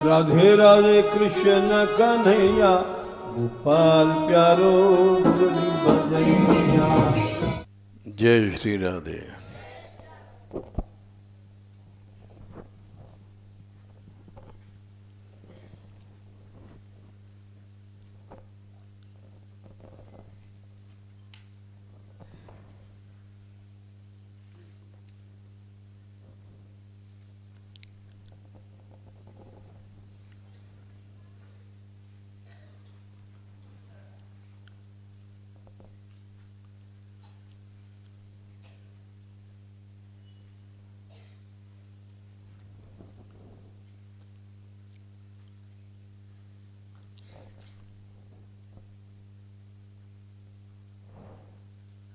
राधे राधे कृष्ण कन्हैया, गोपाल प्यारो मुरली बजैया। जय श्री राधे।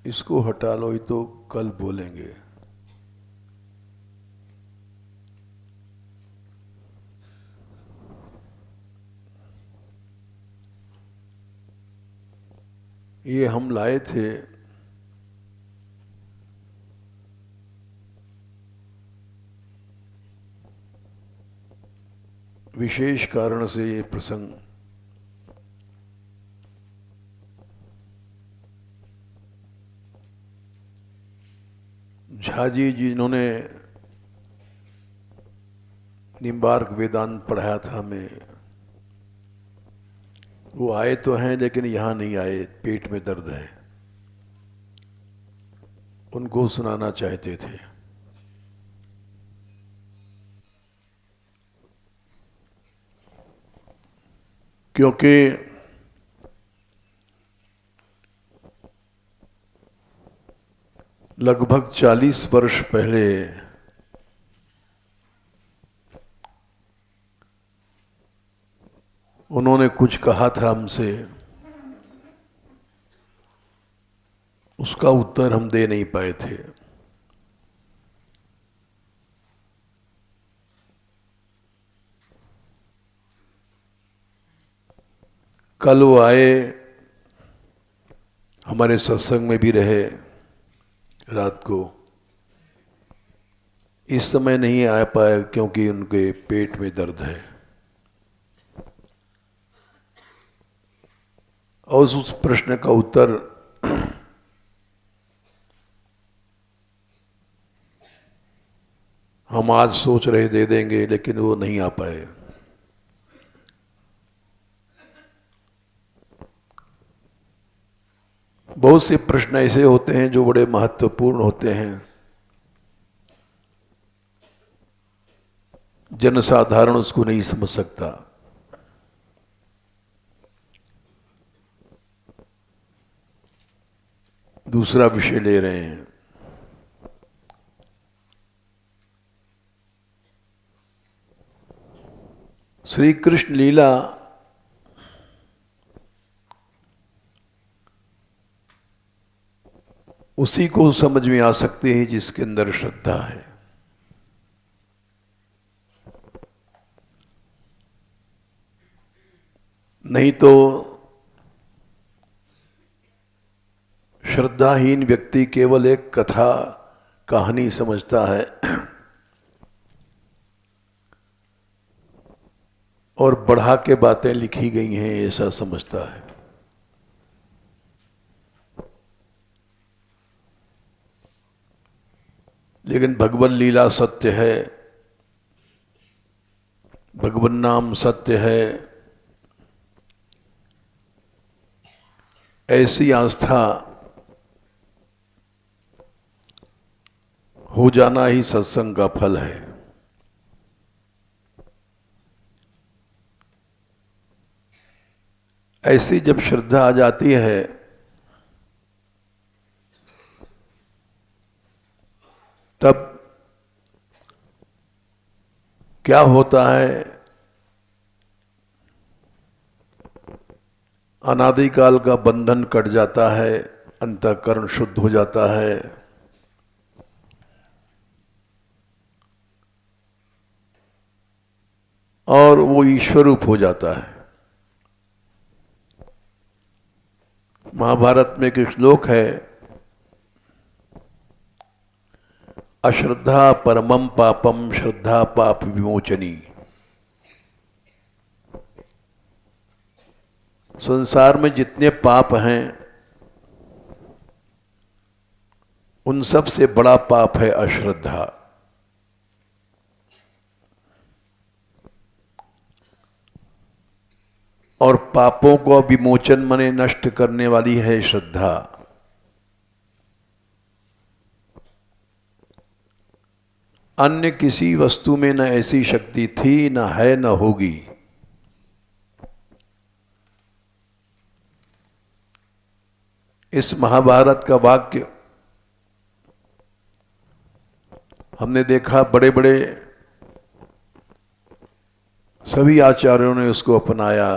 इसको हटा लो, ये तो कल बोलेंगे। ये हम लाए थे विशेष कारण से। ये प्रसंग झा जी जिन्होंने निम्बार्क वेदांत पढ़ाया था हमें, वो आए तो हैं लेकिन यहाँ नहीं आए, पेट में दर्द है, उनको सुनाना चाहते थे। क्योंकि लगभग 40 वर्ष पहले उन्होंने कुछ कहा था हमसे, उसका उत्तर हम दे नहीं पाए थे। कल वो आए, हमारे सत्संग में भी रहे रात को। इस समय नहीं आ पाए क्योंकि उनके पेट में दर्द है। और उस प्रश्न का उत्तर हम आज सोच रहे दे देंगे, लेकिन वो नहीं आ पाए। बहुत से प्रश्न ऐसे होते हैं जो बड़े महत्वपूर्ण होते हैं, जनसाधारण उसको नहीं समझ सकता। दूसरा विषय ले रहे हैं। श्री कृष्ण लीला उसी को समझ में आ सकती है जिसके अंदर श्रद्धा है। नहीं तो श्रद्धाहीन व्यक्ति केवल एक कथा कहानी समझता है और बढ़ा के बातें लिखी गई हैं ऐसा समझता है। लेकिन भगवत लीला सत्य है, भगवन नाम सत्य है, ऐसी आस्था हो जाना ही सत्संग का फल है। ऐसी जब श्रद्धा आ जाती है तब क्या होता है, अनादिकाल का बंधन कट जाता है, अंतःकरण शुद्ध हो जाता है। और वो ईश्वर रूप हो जाता है। महाभारत में एक श्लोक है, अश्रद्धा परमम पापम श्रद्धा पाप विमोचनी। संसार में जितने पाप हैं उन सब से बड़ा पाप है अश्रद्धा। और पापों को विमोचन मने नष्ट करने वाली है श्रद्धा। अन्य किसी वस्तु में न ऐसी शक्ति थी, न है, न होगी। इस महाभारत का वाक्य हमने देखा, बड़े बड़े सभी आचार्यों ने उसको अपनाया।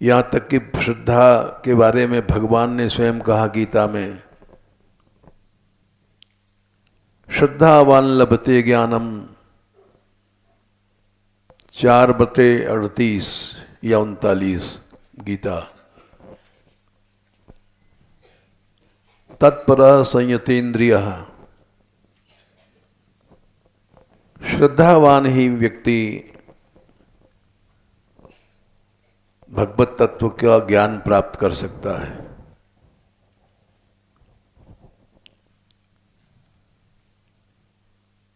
यहां तक कि श्रद्धा के बारे में भगवान ने स्वयं कहा गीता में, श्रद्धावान लभते ज्ञानम 4/38 या 39 गीता। तत्पर संयतेन्द्रिय, श्रद्धावान ही व्यक्ति भगवत तत्व का ज्ञान प्राप्त कर सकता है।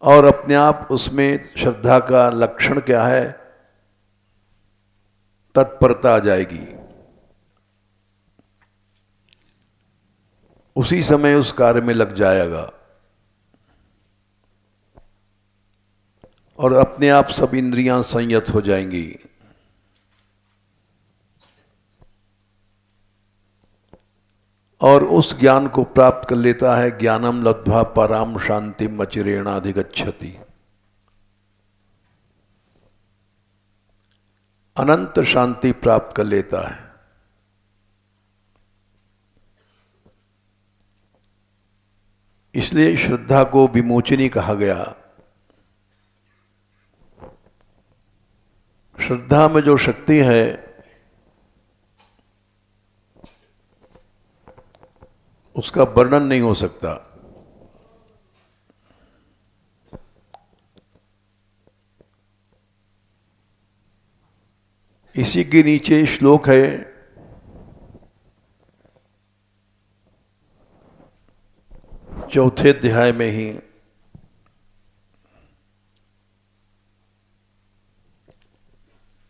और अपने आप उसमें श्रद्धा का लक्षण क्या है? तत्परता आ जाएगी। उसी समय उस कार्य में लग जाएगा और अपने आप सब इंद्रियां संयत हो जाएंगी। और उस ज्ञान को प्राप्त कर लेता है। ज्ञानम लब्ध्वा पराम शांतिम अचिरेणाधिगच्छति। अनंत शांति प्राप्त कर लेता है। इसलिए श्रद्धा को विमोचनी कहा गया। श्रद्धा में जो शक्ति है उसका वर्णन नहीं हो सकता। इसी के नीचे श्लोक है, चौथे अध्याय में ही,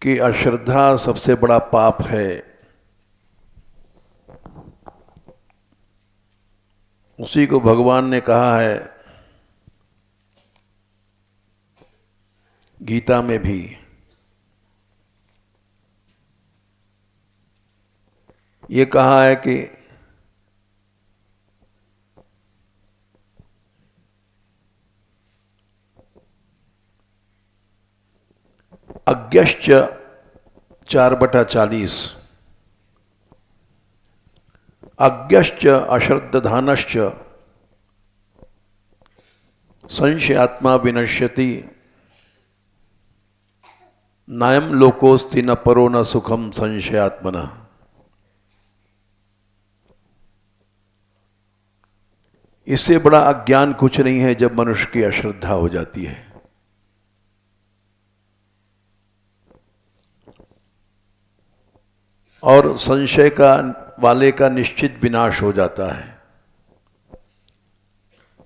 कि अश्रद्धा सबसे बड़ा पाप है। उसी को भगवान ने कहा है गीता में भी। ये कहा है कि अज्ञश्च 4/40, अज्ञश्च अश्रद्धानश्च संशयात्मा विनश्यति, नायम लोकोस्ति न परो न सुखम संशयात्मना। इससे बड़ा अज्ञान कुछ नहीं है जब मनुष्य की अश्रद्धा हो जाती है। और संशय का वाले का निश्चित विनाश हो जाता है,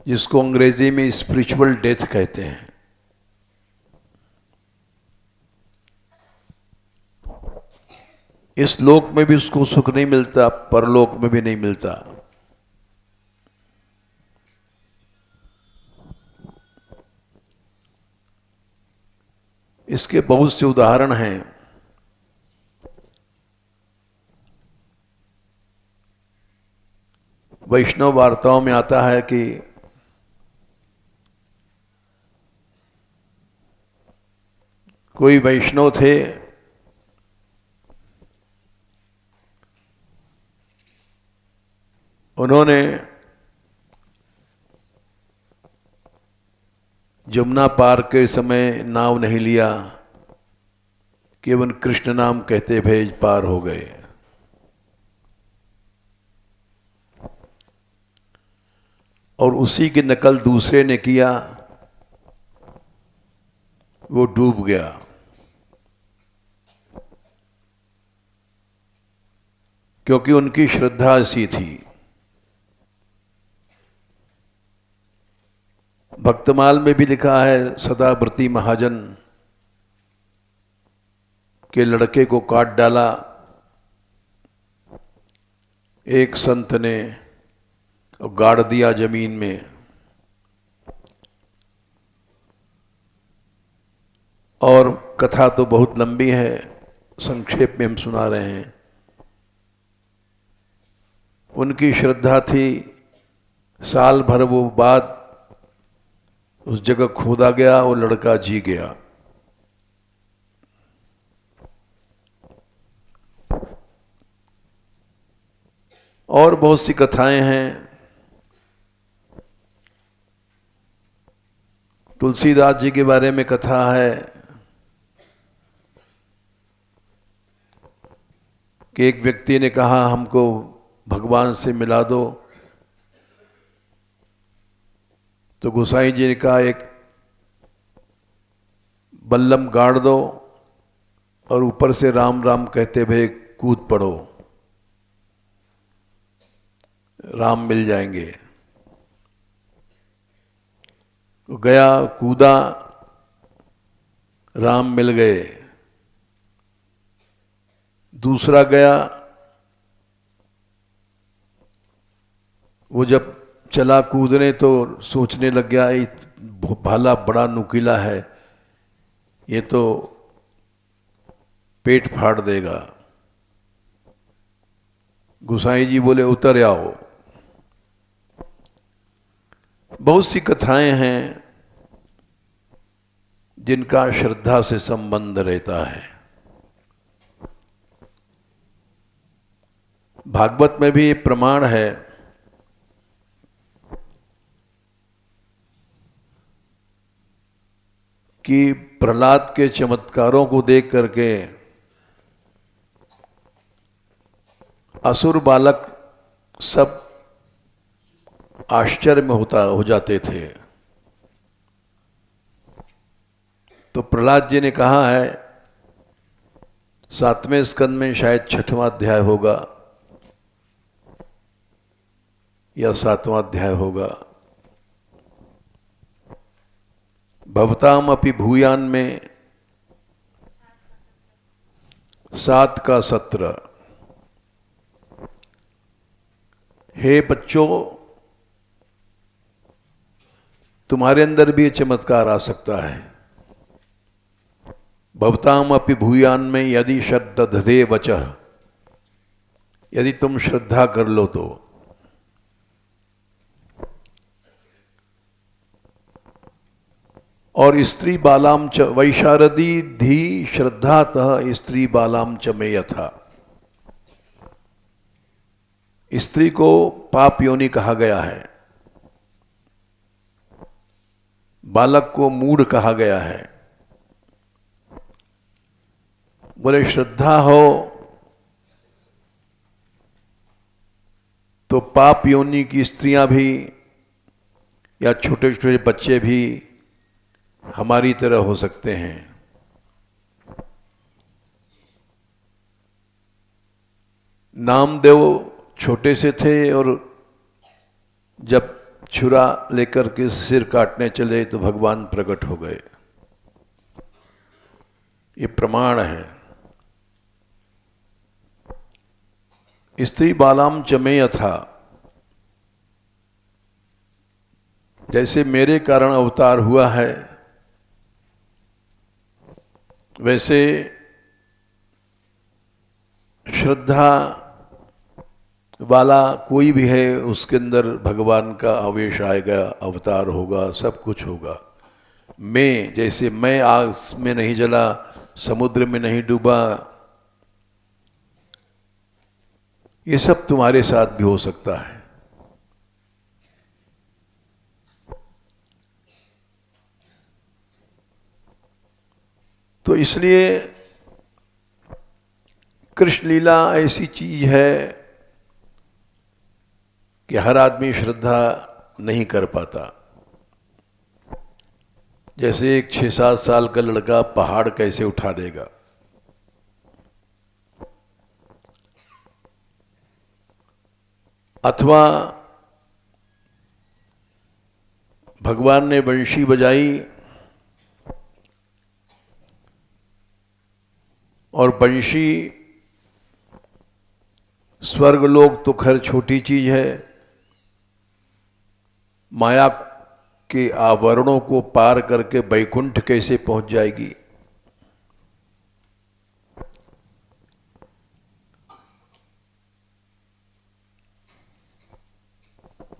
जिसको अंग्रेजी में स्पिरिचुअल डेथ कहते हैं। इस लोक में भी उसको सुख नहीं मिलता, परलोक में भी नहीं मिलता। इसके बहुत से उदाहरण हैं। वैष्णव वार्ताओं में आता है कि कोई वैष्णव थे, उन्होंने जमुना पार के समय नाव नहीं लिया, केवल कृष्ण नाम कहते भेज पार हो गए। और उसी की नकल दूसरे ने किया, वो डूब गया। क्योंकि उनकी श्रद्धा ऐसी थी। भक्तमाल में भी लिखा है, सदाव्रती महाजन के लड़के को काट डाला एक संत ने और गाड़ दिया जमीन में। और कथा तो बहुत लंबी है, संक्षेप में हम सुना रहे हैं। उनकी श्रद्धा थी, साल भर वो बाद उस जगह खोदा गया, वो लड़का जी गया। और बहुत सी कथाएं हैं। तुलसीदास जी के बारे में कथा है कि एक व्यक्ति ने कहा हमको भगवान से मिला दो, तो गोसाई जी ने कहा एक बल्लम गाड़ दो और ऊपर से राम राम कहते हुए कूद पड़ो, राम मिल जाएंगे। तो गया, कूदा, राम मिल गए। दूसरा गया, वो जब चला कूदने तो सोचने लग गया ये भाला बड़ा नुकीला है, ये तो पेट फाड़ देगा। गोसाई जी बोले उतर आओ। बहुत सी कथाएं हैं जिनका श्रद्धा से संबंध रहता है। भागवत में भी प्रमाण है कि प्रहलाद के चमत्कारों को देख करके असुर बालक सब आश्चर्य में हो जाते थे। तो प्रहलाद जी ने कहा है, 7वें स्कंद में शायद 6वां अध्याय होगा या 7वां अध्याय होगा, भवताम अपि भूयान में 7 का 17। हे बच्चों, तुम्हारे अंदर भी ये चमत्कार आ सकता है। भवताम अपि भूयान में यदि श्रद्धे वचः, यदि तुम श्रद्धा कर लो तो। और स्त्री बालाम च वैशारदी धी श्रद्धातः स्त्री बालाम च में यथा। स्त्री को पाप योनि कहा गया है, बालक को मूढ़ कहा गया है। बोले श्रद्धा हो तो पाप योनि की स्त्रियां भी या छोटे छोटे बच्चे भी हमारी तरह हो सकते हैं। नामदेव छोटे से थे और जब छुरा लेकर के सिर काटने चले तो भगवान प्रकट हो गए। ये प्रमाण है। स्त्री बालाम चमे यथा, जैसे मेरे कारण अवतार हुआ है वैसे श्रद्धा वाला कोई भी है उसके अंदर भगवान का आवेश आएगा, अवतार होगा, सब कुछ होगा। मैं जैसे मैं आग में नहीं जला, समुद्र में नहीं डूबा, ये सब तुम्हारे साथ भी हो सकता है। तो इसलिए कृष्ण लीला ऐसी चीज है कि हर आदमी श्रद्धा नहीं कर पाता। जैसे एक 6-7 साल का लड़का पहाड़ कैसे उठा देगा, अथवा भगवान ने बंशी बजाई और बंशी स्वर्गलोक तो खैर छोटी चीज है, माया के आवरणों को पार करके वैकुंठ कैसे पहुंच जाएगी।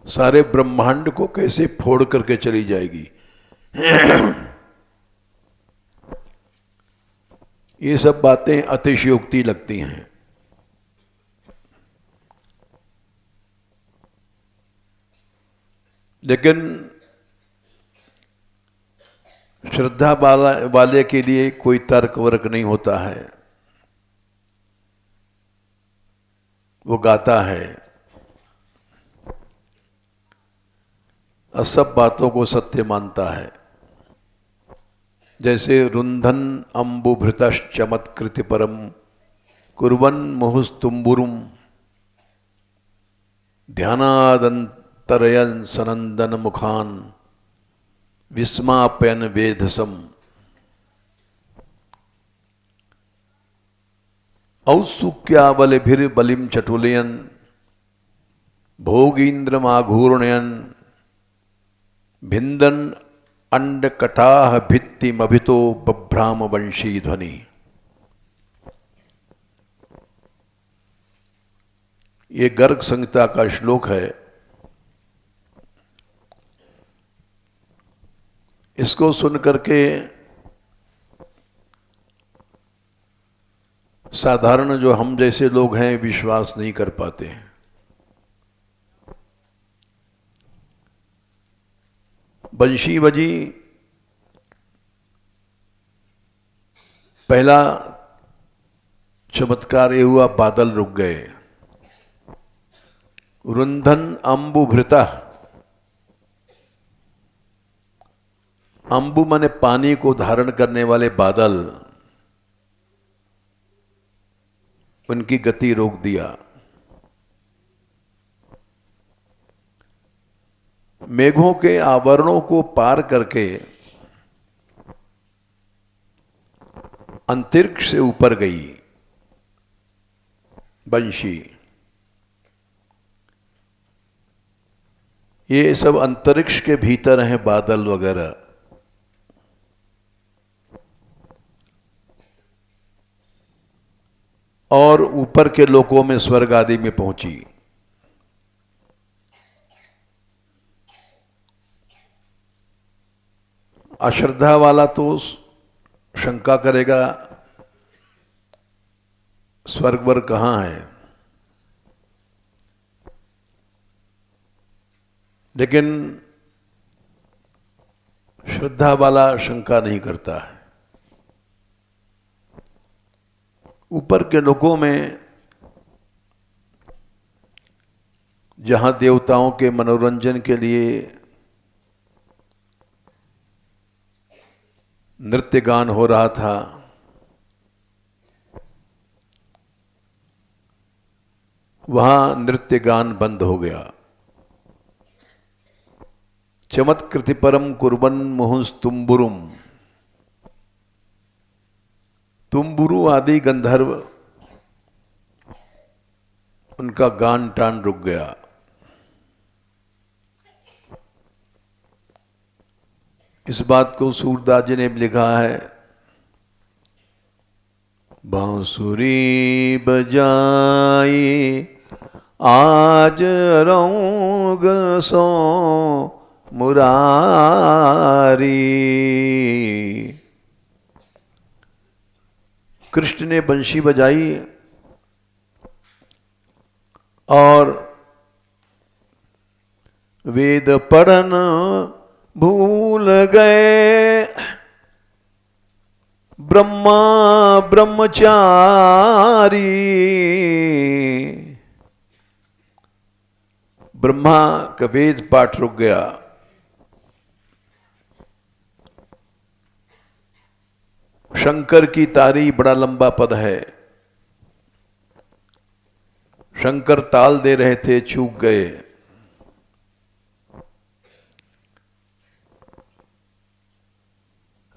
सारे ब्रह्मांड को कैसे फोड़ करके चली जाएगी। ये सब बातें अतिशयोक्ति लगती हैं। लेकिन श्रद्धा वाले के लिए कोई तर्क वर्क नहीं होता है। वो गाता है और सब बातों को सत्य मानता है। जैसे रुंधन अम्बुभृतश्चमत्कृति परम कुर्वन् मुहुस्तुम्बुरुम ध्यानादंतरयन् सनंदन मुखान विस्मापयन वेधसम औत्सुक्यावलिभिर्बलिं चटुलयन् भोगीन्द्रमाघूर्णयन् भिंदन अंडकटाह भित्तिमभितो बभ्राम वंशी ध्वनि। ये गर्ग संहिता का श्लोक है। इसको सुन करके साधारण जो हम जैसे लोग हैं विश्वास नहीं कर पाते हैं। बंशी बजी, पहला चमत्कार ये हुआ, बादल रुक गए। रुंधन अम्बुभृता, अम्बु माने पानी को धारण करने वाले बादल, उनकी गति रोक दिया। मेघों के आवरणों को पार करके अंतरिक्ष से ऊपर गई बंशी। ये सब अंतरिक्ष के भीतर हैं बादल वगैरह। और ऊपर के लोकों में स्वर्ग आदि में पहुंची। अश्रद्धा वाला तो शंका करेगा स्वर्ग वर्ग कहाँ है, लेकिन श्रद्धा वाला शंका नहीं करता है। ऊपर के लोकों में जहां देवताओं के मनोरंजन के लिए नृत्य गान हो रहा था, वहां नृत्य गान बंद हो गया। चमत्कृति परम कुर्बन मुहुस्तुम्बुरुम, तुम्बुरु आदि गंधर्व, उनका गान टान रुक गया। इस बात को सूरदास जी ने लिखा है, बांसुरी बजाई आज रौग सो मुरारी। कृष्ण ने बंशी बजाई और वेद पढ़न भूल गए ब्रह्मा ब्रह्मचारी। ब्रह्मा का वेद पाठ रुक गया। शंकर की तारी बड़ा लंबा पद है। शंकर ताल दे रहे थे, चूक गए।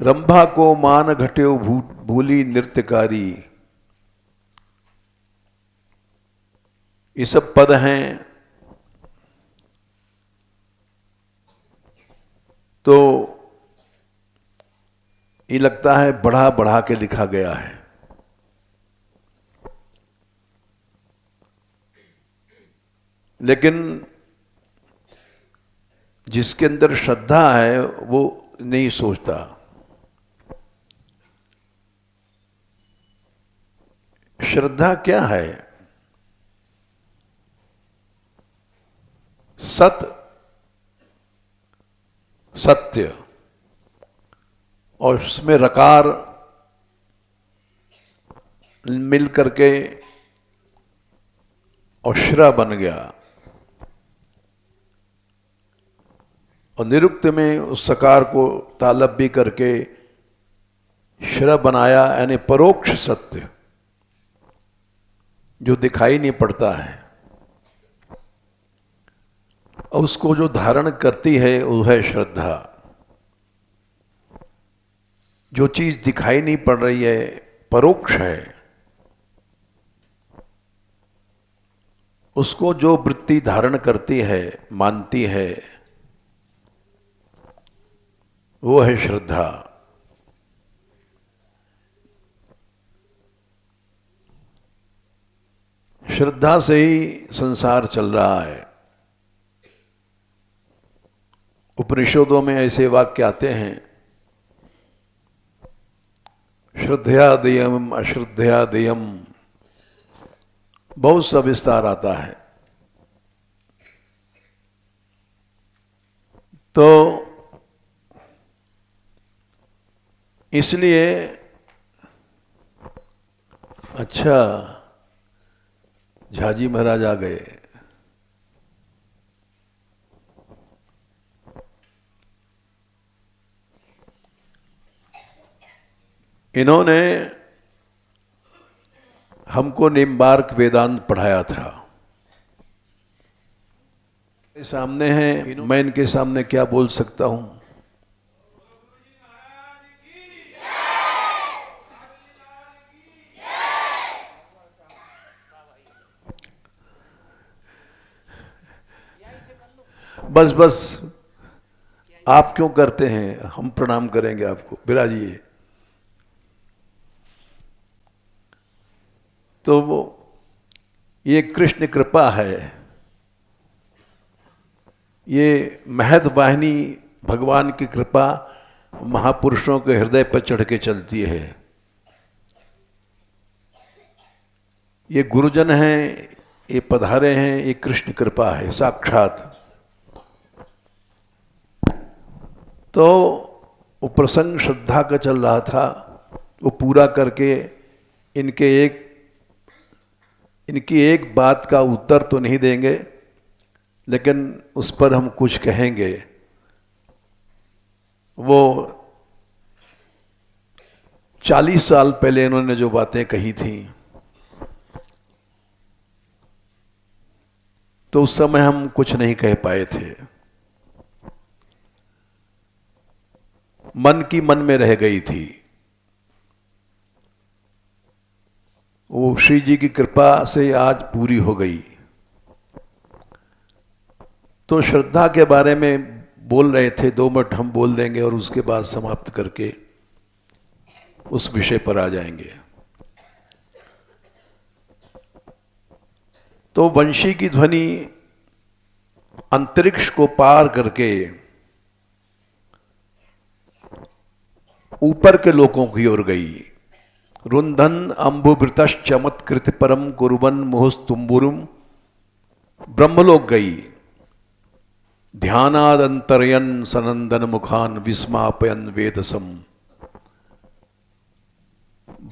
रंभा को मान घट्यो भूली नृत्यकारी। ये सब पद हैं। तो ये लगता है बढ़ा बढ़ा के लिखा गया है, लेकिन जिसके अंदर श्रद्धा है वो नहीं सोचता। श्रद्धा क्या है? सत्य और उसमें रकार मिल करके और श्र बन गया, और निरुक्त में उस सकार को तालब्य करके श्र बनाया, यानी परोक्ष सत्य जो दिखाई नहीं पड़ता है, और उसको जो धारण करती है वो है श्रद्धा। जो चीज दिखाई नहीं पड़ रही है, परोक्ष है, उसको जो वृत्ति धारण करती है, मानती है, वो है श्रद्धा। श्रद्धा से ही संसार चल रहा है। उपनिषदों में ऐसे वाक्य आते हैं, श्रद्धया देयम अश्रद्धया देयम, बहुत सा विस्तार आता है। तो इसलिए अच्छा, झाजी महाराज आ गए। इन्होंने हमको निम्बार्क वेदांत पढ़ाया था। सामने हैं, मैं इनके सामने क्या बोल सकता हूं? बस बस, आप क्यों करते हैं? हम प्रणाम करेंगे आपको, विराजिए। तो वो ये कृष्ण कृपा है, ये महद वाहिनी भगवान की कृपा महापुरुषों के हृदय पर चढ़ के चलती है। ये गुरुजन हैं, ये पधारे हैं, ये कृष्ण कृपा है साक्षात। तो वो प्रसंग श्रद्धा का चल रहा था, वो पूरा करके इनकी एक बात का उत्तर तो नहीं देंगे, लेकिन उस पर हम कुछ कहेंगे। वो 40 साल पहले इन्होंने जो बातें कही थी, तो उस समय हम कुछ नहीं कह पाए थे, मन की मन में रह गई थी। वो श्री जी की कृपा से आज पूरी हो गई। तो श्रद्धा के बारे में बोल रहे थे, 2 मिनट हम बोल देंगे और उसके बाद समाप्त करके उस विषय पर आ जाएंगे। तो वंशी की ध्वनि अंतरिक्ष को पार करके ऊपर के लोकों की ओर गई। रुंधन अम्बुवृतश्चमत्कृत परम कुर्वन् मुहुस्तुम्बुरुम, ब्रह्मलोक गई। ध्यानादंतरयन सनंदन मुखान विस्मापयन वेदसम,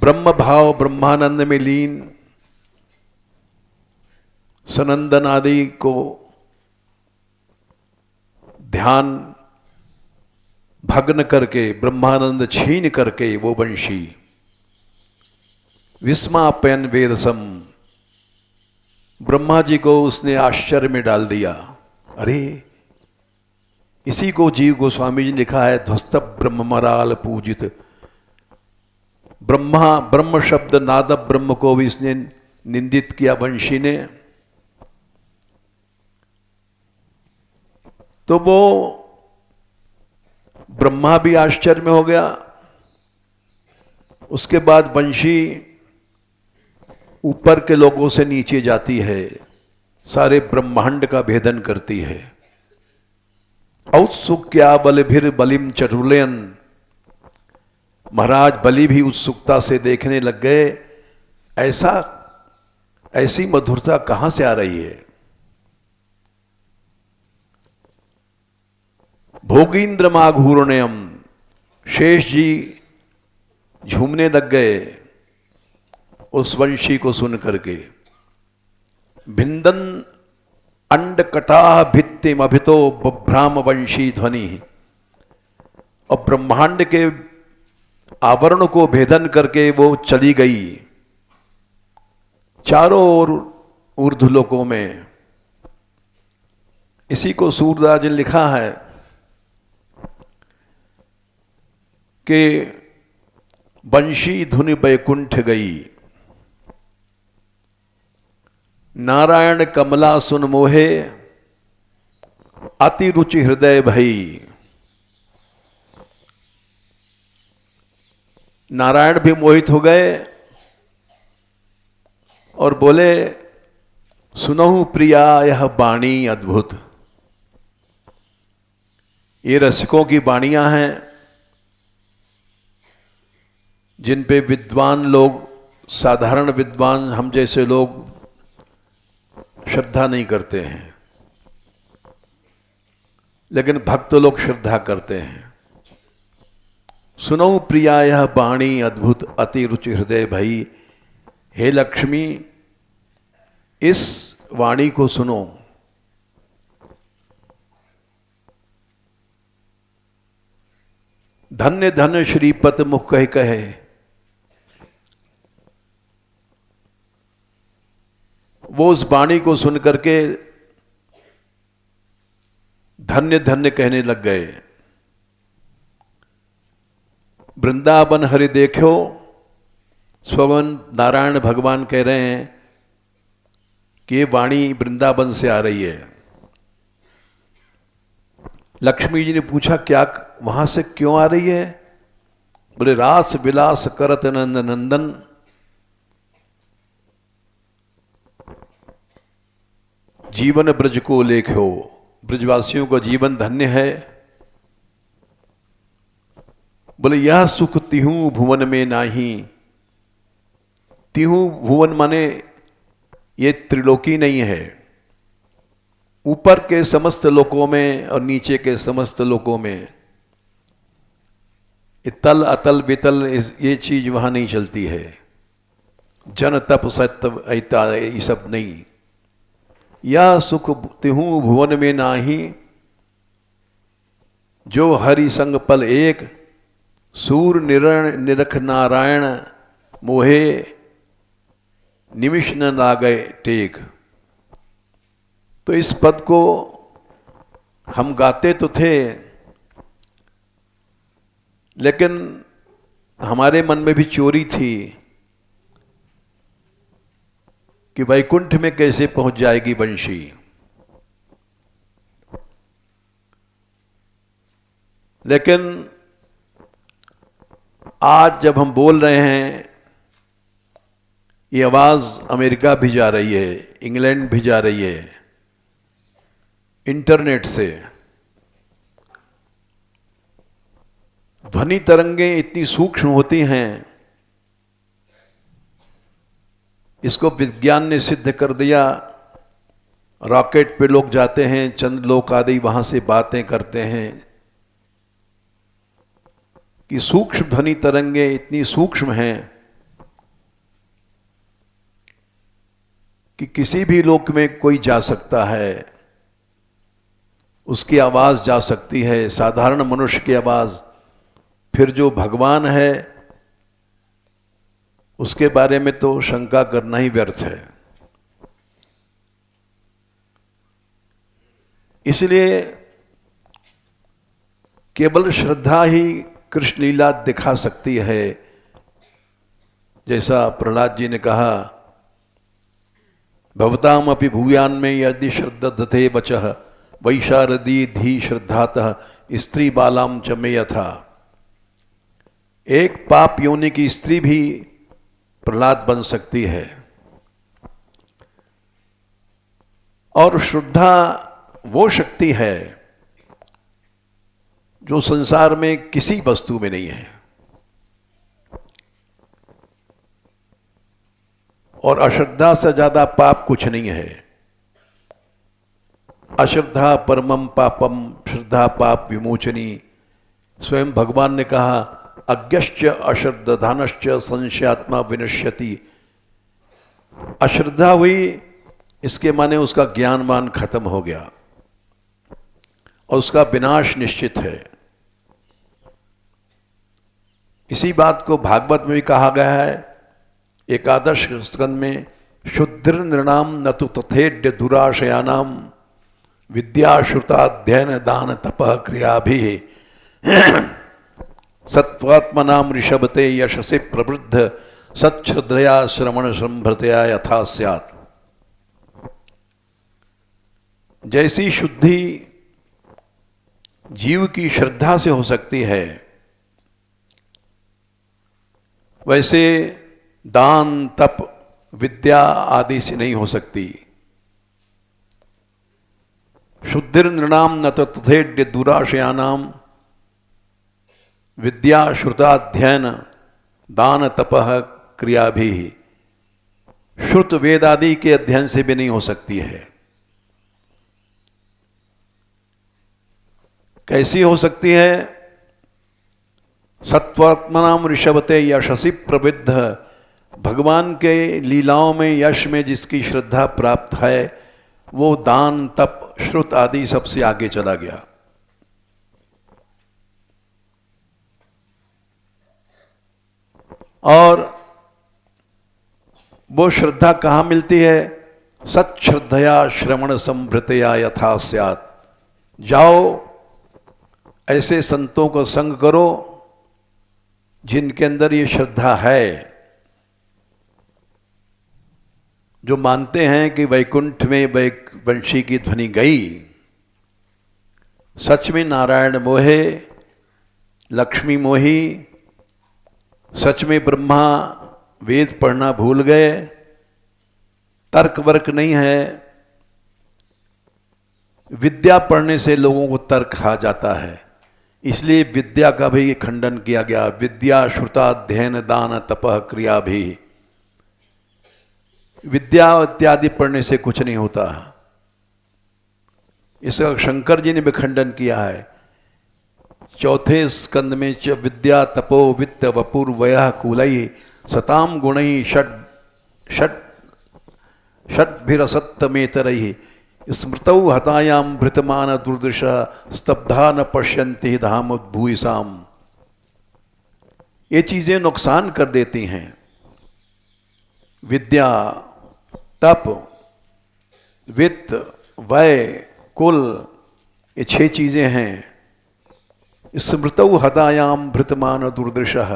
ब्रह्म भाव ब्रह्मानंद में लीन सनंदन आदि को ध्यान भग्न करके, ब्रह्मानंद छीन करके वो वंशी विस्मापयन वेदसम, ब्रह्मा जी को उसने आश्चर्य में डाल दिया। अरे इसी को जीव गोस्वामी जी ने लिखा है, ध्वस्त ब्रह्मराल पूजित। ब्रह्मा ब्रह्म शब्द नाद ब्रह्म को भी इसने निंदित किया वंशी ने। तो वो ब्रह्मा भी आश्चर्य में हो गया। उसके बाद वंशी ऊपर के लोगों से नीचे जाती है, सारे ब्रह्मांड का भेदन करती है। औत्सुक्या बलिभिर बलिम चतुर्लयन, महाराज बलि भी उत्सुकता से देखने लग गए, ऐसी मधुरता कहां से आ रही है। भोगींद्र माघूर्णयम, शेष जी झूमने लग गए उस वंशी को सुन करके। भिंदन अंड कटाह भित्तिम अभितो बभ्राम वंशी ध्वनि, और ब्रह्मांड के आवरण को भेदन करके वो चली गई चारों ओर ऊर्ध्वलोकों में। इसी को सूरदास जी ने लिखा है कि वंशी धुनि बैकुंठ गई, नारायण कमला सुन मोहे, अति रुचि हृदय भई। नारायण भी मोहित हो गए और बोले, सुनहु प्रिया यह बाणी अद्भुत। ये रसिकों की बाणियां हैं जिन पे विद्वान लोग, साधारण विद्वान हम जैसे लोग श्रद्धा नहीं करते हैं, लेकिन भक्त लोग श्रद्धा करते हैं। सुनो प्रिया यह बाणी अद्भुत, अति रुचि हृदय भई। हे लक्ष्मी, इस वाणी को सुनो। धन्य धन्य श्रीपत मुख कह कहे, वो उस वाणी को सुन करके धन्य धन्य कहने लग गए। वृंदावन हरि देखो, स्वयं नारायण भगवान कह रहे हैं कि ये वाणी वृंदावन से आ रही है। लक्ष्मी जी ने पूछा, क्या वहां से क्यों आ रही है? बोले, रास विलास करत नंद नंदन, जीवन ब्रज को लेखो। ब्रजवासियों का जीवन धन्य है। बोले, यह सुख तिहू भुवन में नाही। तिहू भुवन माने ये त्रिलोकी नहीं है, ऊपर के समस्त लोकों में और नीचे के समस्त लोकों में। तल अतल वितल ये चीज वहां नहीं चलती है। जन तप सत्य ऐता ये सब नहीं। यह सुख तिहू भुवन में नाही, जो हरि संग पल एक, सूर निरख नारायण, मोहे निमिष न लागे टेक। तो इस पद को हम गाते तो थे, लेकिन हमारे मन में भी चोरी थी कि वैकुंठ में कैसे पहुंच जाएगी वंशी। लेकिन आज जब हम बोल रहे हैं, ये आवाज अमेरिका भी जा रही है, इंग्लैंड भी जा रही है, इंटरनेट से। ध्वनि तरंगें इतनी सूक्ष्म होती हैं, इसको विज्ञान ने सिद्ध कर दिया। रॉकेट पे लोग जाते हैं, चंद्रलोक आदि, वहां से बातें करते हैं कि सूक्ष्म ध्वनि तरंगें इतनी सूक्ष्म हैं कि किसी भी लोक में कोई जा सकता है, उसकी आवाज जा सकती है, साधारण मनुष्य की आवाज। फिर जो भगवान है उसके बारे में तो शंका करना ही व्यर्थ है। इसलिए केवल श्रद्धा ही कृष्ण लीला दिखा सकती है। जैसा प्रहलाद जी ने कहा, भवताम अपि भूयान में यदि श्रद्धते वचः वैशारदी धी श्रद्धातः स्त्री बालाम च मे यथा। एक पाप योनि की स्त्री भी प्रहलाद बन सकती है। और श्रद्धा वो शक्ति है जो संसार में किसी वस्तु में नहीं है। और अश्रद्धा से ज्यादा पाप कुछ नहीं है। अश्रद्धा परमम पापम, श्रद्धा पाप विमोचनी। स्वयं भगवान ने कहा, अज्ञश्च अश्रद्धानश्च संशयात्मा विनश्यति। अश्रद्धा हुई इसके माने उसका ज्ञानवान खत्म हो गया और उसका विनाश निश्चित है। इसी बात को भागवत में भी कहा गया है, एकादश स्कंद में, शुद्धिर नृणाम न तो तथेड्य दुराशयानाम विद्या श्रुताध्ययन दान तपः क्रिया भी सत्वात्मनाम ऋषभते यशसे प्रवृद्ध सच्छ्रद्धया श्रवण संभृतया यथा स्यात्। जैसी शुद्धि जीव की श्रद्धा से हो सकती है, वैसे दान तप विद्या आदि से नहीं हो सकती। शुद्धिर नृणाम न तथेड्य दुराशयानाम विद्या श्रुताध्ययन दान तपः क्रिया भी श्रुत वेद आदि के अध्ययन से भी नहीं हो सकती है। कैसी हो सकती है? सत्वात्मनाम ऋषभते यशसि प्रवृद्ध। भगवान के लीलाओं में यश में जिसकी श्रद्धा प्राप्त है, वो दान तप श्रुत आदि सबसे आगे चला गया। और वो श्रद्धा कहाँ मिलती है? सच्छ्रद्धया श्रवण संभृतया यथा स्यात्। जाओ ऐसे संतों को संग करो जिनके अंदर ये श्रद्धा है, जो मानते हैं कि वैकुंठ में वंशी की ध्वनि गई, सच में नारायण मोहे लक्ष्मी मोही, सच में ब्रह्मा वेद पढ़ना भूल गए, तर्क वर्क नहीं है। विद्या पढ़ने से लोगों को तर्क आ जाता है, इसलिए विद्या का भी खंडन किया गया। विद्या श्रुताध्ययन दान तपः क्रिया भी। विद्या इत्यादि पढ़ने से कुछ नहीं होता। इसका शंकर जी ने भी खंडन किया है। चौथे स्कंद में विद्या तपो वित्त वपुर्वयः कुलैः सताम गुणैः षड्भिरसत्तमेतरैः स्मृतौ हतायाम भृतमान दुर्दशा स्तब्धा न पश्यन्ति धाम भूयिसाम। ये चीजें नुकसान कर देती हैं। विद्या तप वित्त वय कुल, ये 6 चीजें हैं। स्मृतौ हतायाम भृतमान दुर्दशः।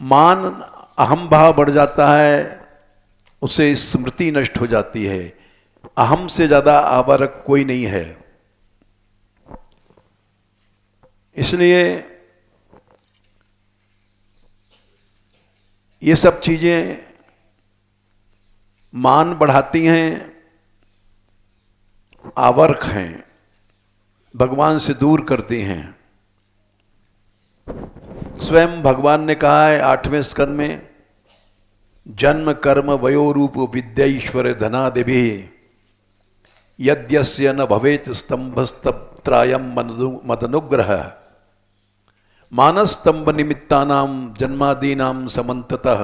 मान अहम भाव बढ़ जाता है, उससे स्मृति नष्ट हो जाती है। अहम से ज्यादा आवारक कोई नहीं है। इसलिए ये सब चीजें मान बढ़ाती हैं, आवर्क हैं, भगवान से दूर करती हैं। स्वयं भगवान ने कहा है 8वें स्कंद में, जन्म कर्म वयोरूप विद्यैश्वर्य धनादिभि यद्यस्य न भवेत स्तंभस्तत्रायम मदनुग्रह मानस्तंभ निमित्तानां जन्मादीनां समन्ततः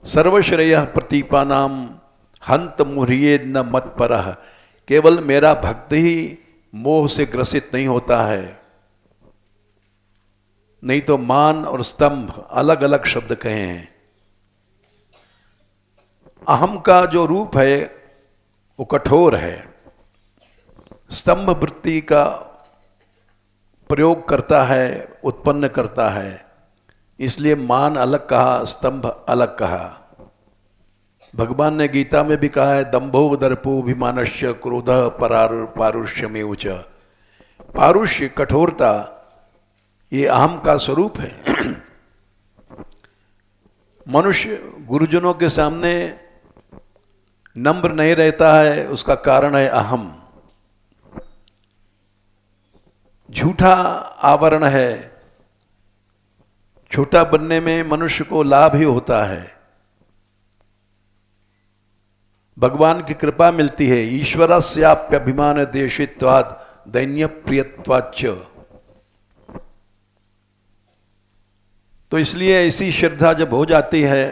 सर्वश्रेयः प्रतीपानां हंत मुह्रिये न मत्परः। केवल मेरा भक्त ही मोह से ग्रसित नहीं होता है, नहीं तो मान और स्तंभ अलग अलग शब्द कहे हैं। अहम का जो रूप है वो कठोर है, स्तंभ वृत्ति का प्रयोग करता है, उत्पन्न करता है, इसलिए मान अलग कहा, स्तंभ अलग कहा। भगवान ने गीता में भी कहा है, दंभो दर्पोभिमानस्य क्रोधः पारुष्यमेव च। पारुष्य, कठोरता, ये अहम का स्वरूप है। मनुष्य गुरुजनों के सामने नम्र नहीं रहता है, उसका कारण है अहम। झूठा आवरण है, छोटा बनने में मनुष्य को लाभ ही होता है, भगवान की कृपा मिलती है। ईश्वरस्याप्यभिमान देशित्वात् दैन्य प्रियत्वाच्च। तो इसलिए ऐसी श्रद्धा जब हो जाती है,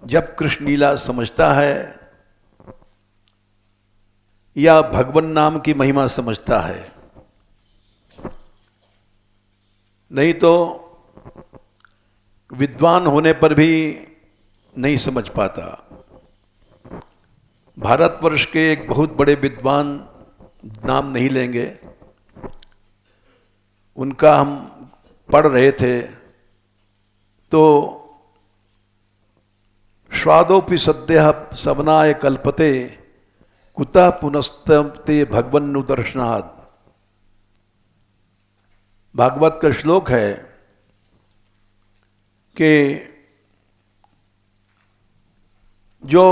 जब कृष्ण लीला समझता है या भगवान नाम की महिमा समझता है, नहीं तो विद्वान होने पर भी नहीं समझ पाता। भारतवर्ष के एक बहुत बड़े विद्वान, नाम नहीं लेंगे, उनका हम पढ़ रहे थे तो स्वादोपि सद्यः सवनाय कल्पते कुतः पुनस्ते भगवन्नुदर्शनात्। भागवत का श्लोक है कि जो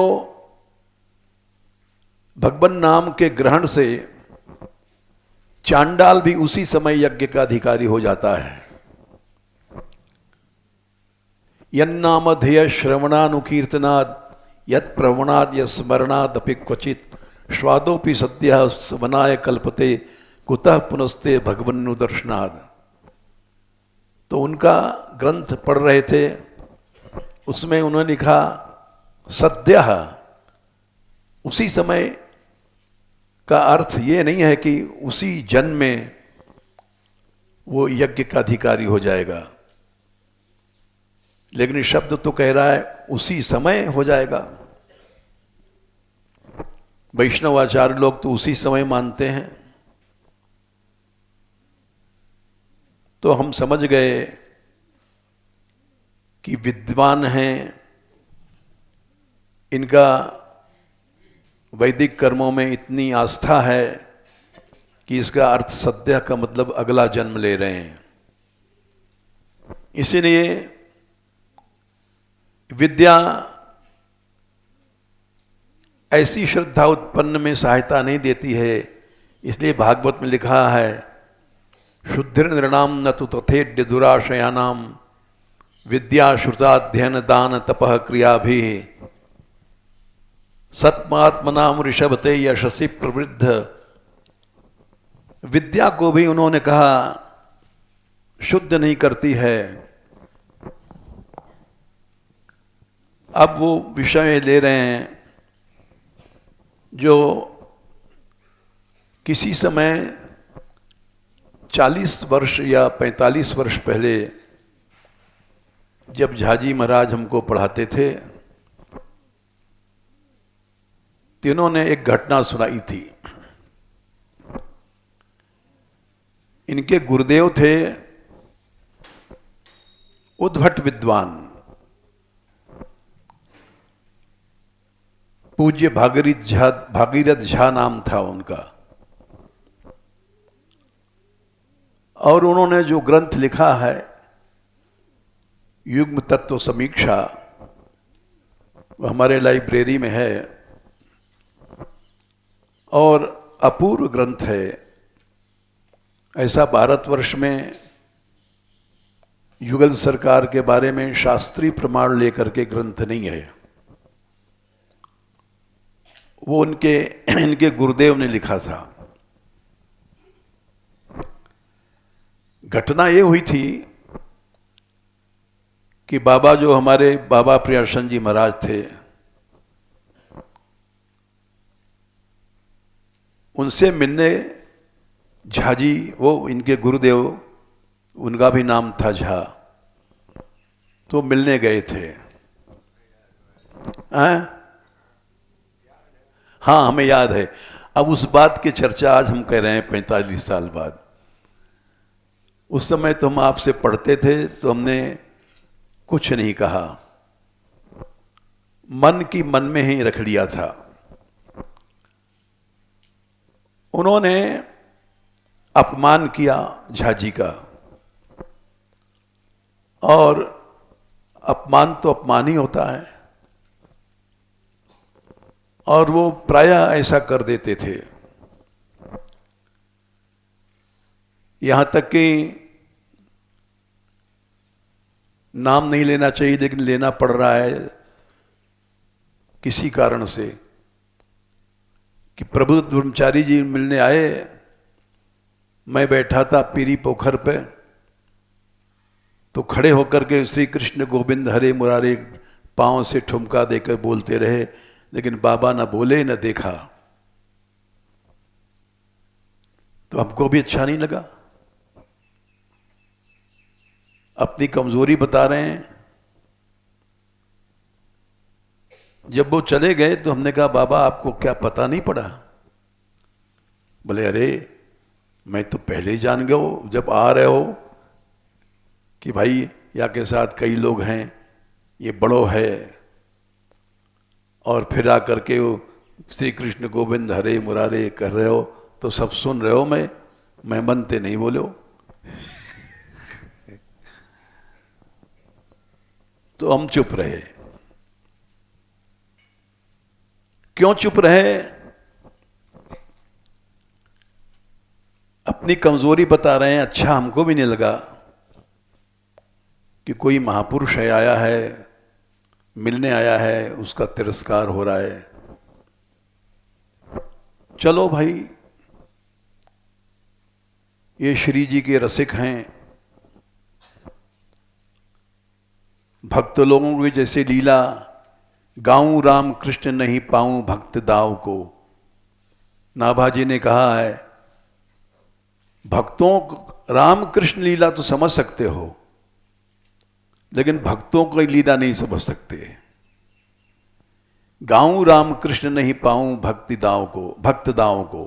भगवान नाम के ग्रहण से चांडाल भी उसी समय यज्ञ का अधिकारी हो जाता है। यन्नामधेय श्रवणानुकीर्तनाद यत् प्रवणाद यस्मरणाद अपि क्वचित स्वादोपि सद्यः सवनाय कल्पते कुतः पुनस्ते भगवन्नुदर्शनाद। तो उनका ग्रंथ पढ़ रहे थे, उसमें उन्होंने लिखा सद्यः, उसी समय का अर्थ ये नहीं है कि उसी जन्म में वो यज्ञ का अधिकारी हो जाएगा, लेकिन शब्द तो कह रहा है उसी समय हो जाएगा। वैष्णवाचार्य लोग तो उसी समय मानते हैं। तो हम समझ गए कि विद्वान हैं, इनका वैदिक कर्मों में इतनी आस्था है कि इसका अर्थ सद्य का मतलब अगला जन्म ले रहे हैं। इसीलिए विद्या ऐसी श्रद्धा उत्पन्न में सहायता नहीं देती है। इसलिए भागवत में लिखा है, शुद्धिर नृणाम न तो तथेड्य दुराशयानाम विद्या श्रुताध्ययन दान तपः क्रिया भी सत्मात्मनाम ऋषभते यशसी प्रवृद्ध। विद्या को भी उन्होंने कहा शुद्ध नहीं करती है। अब वो विषय ले रहे हैं जो किसी समय 40 वर्ष या 45 वर्ष पहले जब झाजी महाराज हमको पढ़ाते थे, तीनों ने एक घटना सुनाई थी। इनके गुरुदेव थे उद्भट विद्वान, पूज्य भागीरथ झा नाम था उनका। और उन्होंने जो ग्रंथ लिखा है युग्म तत्व समीक्षा, वो हमारे लाइब्रेरी में है और अपूर्व ग्रंथ है। ऐसा भारतवर्ष में युगल सरकार के बारे में शास्त्रीय प्रमाण लेकर के ग्रंथ नहीं है। वो इनके गुरुदेव ने लिखा था। घटना ये हुई थी कि बाबा जो हमारे बाबा प्रियर्शन जी महाराज थे, उनसे मिलने झाजी, वो इनके गुरुदेव, उनका भी नाम था झा, तो मिलने गए थे। हाँ हाँ, हमें याद है। अब उस बात की चर्चा आज हम कर रहे हैं 45 साल बाद। उस समय तो हम आपसे पढ़ते थे तो हमने कुछ नहीं कहा, मन की मन में ही रख लिया था। उन्होंने अपमान किया झाजी का, और अपमान तो अपमान ही होता है, और वो प्रायः ऐसा कर देते थे। यहां तक कि नाम नहीं लेना चाहिए लेकिन लेना पड़ रहा है किसी कारण से, कि प्रभु ब्रह्मचारी जी मिलने आए, मैं बैठा था पीरी पोखर पे, तो खड़े होकर के श्री कृष्ण गोविंद हरे मुरारे पांव से ठुमका देकर बोलते रहे, लेकिन बाबा न बोले न देखा। तो हमको भी अच्छा नहीं लगा, अपनी कमजोरी बता रहे हैं। जब वो चले गए तो हमने कहा बाबा आपको क्या पता नहीं पड़ा? बोले अरे मैं तो पहले ही जान गया हूं, जब आ रहे हो कि भाई या के साथ कई लोग हैं, ये बड़ो है, और फिर आकर के वो श्री कृष्ण गोविंद हरे मुरारे कर रहे हो तो सब सुन रहे हो, मैं मन ते नहीं बोलो। तो हम चुप रहे। क्यों चुप रहे? अपनी कमजोरी बता रहे हैं। अच्छा हमको भी नहीं लगा कि कोई महापुरुष है, आया है, मिलने आया है, उसका तिरस्कार हो रहा है। चलो भाई, ये श्री जी के रसिक हैं, भक्त लोगों की जैसे लीला, गाऊं राम कृष्ण नहीं पाऊं भक्त दाव को। नाभाजी ने कहा है, भक्तों राम कृष्ण लीला तो समझ सकते हो, लेकिन भक्तों की लीला नहीं समझ सकते। गाऊं राम कृष्ण नहीं पाऊं भक्ति दाव को, भक्त दाव को।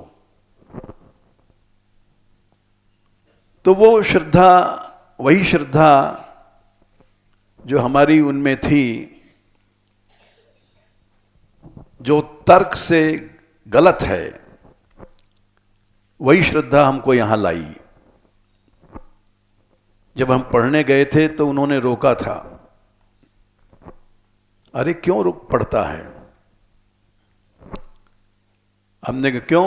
तो वो श्रद्धा, वही श्रद्धा जो हमारी उनमें थी, जो तर्क से गलत है, वही श्रद्धा हमको यहां लाई। जब हम पढ़ने गए थे तो उन्होंने रोका था, अरे क्यों रुक पड़ता है? हमने कहा क्यों?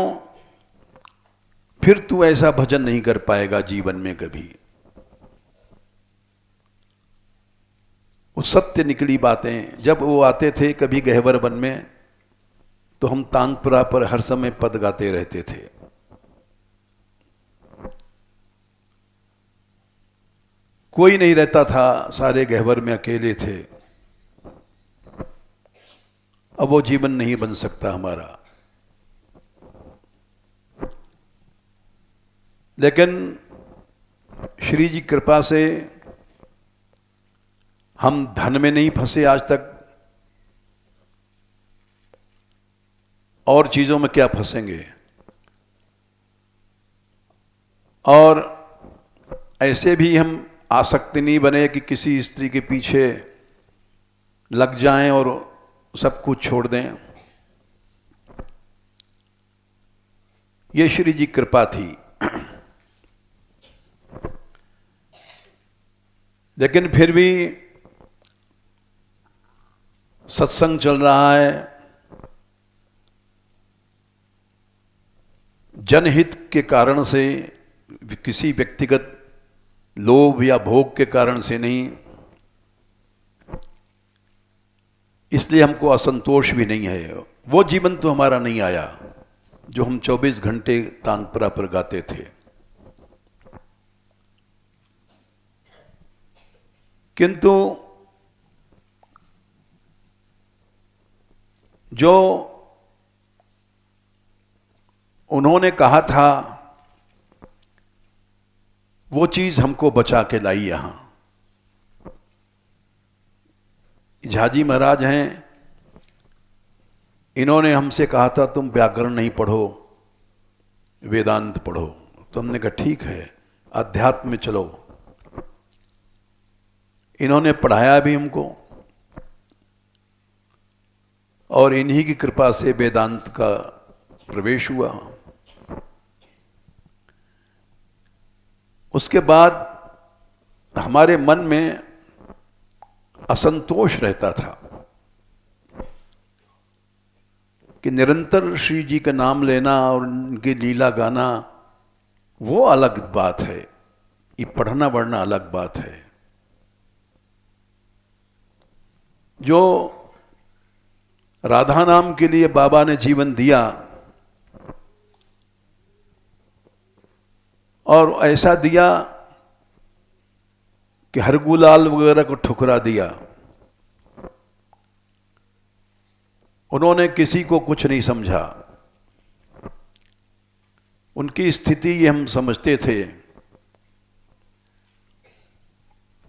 फिर तू ऐसा भजन नहीं कर पाएगा जीवन में कभी। वो सत्य निकली बातें। जब वो आते थे कभी गहवर वन में, तो हम तानपुरा पर हर समय पद गाते रहते थे। कोई नहीं रहता था, सारे गहवर में अकेले थे। अब वो जीवन नहीं बन सकता हमारा। लेकिन श्री जी कृपा से हम धन में नहीं फंसे आज तक, और चीजों में क्या फंसेंगे। और ऐसे भी हम आसक्ति नहीं बने कि किसी स्त्री के पीछे लग जाएं और सब कुछ छोड़ दें। ये श्री जी कृपा थी। लेकिन फिर भी सत्संग चल रहा है, जनहित के कारण से, किसी व्यक्तिगत लोभ या भोग के कारण से नहीं। इसलिए हमको असंतोष भी नहीं है। वो जीवन तो हमारा नहीं आया जो हम 24 घंटे तानपुरा पर गाते थे। किंतु जो उन्होंने कहा था वो चीज हमको बचा के लाई यहां। झाजी महाराज हैं, इन्होंने हमसे कहा था तुम व्याकरण नहीं पढ़ो, वेदांत पढ़ो। तो हमने कहा ठीक है, अध्यात्म में चलो। इन्होंने पढ़ाया भी हमको, और इन्हीं की कृपा से वेदांत का प्रवेश हुआ। उसके बाद हमारे मन में असंतोष रहता था कि निरंतर श्री जी का नाम लेना और उनकी लीला गाना वो अलग बात है, ये पढ़ना पढ़ना अलग बात है। जो राधा नाम के लिए बाबा ने जीवन दिया और ऐसा दिया कि हरगुलाल वगैरह को ठुकरा दिया। उन्होंने किसी को कुछ नहीं समझा। उनकी स्थिति ये हम समझते थे,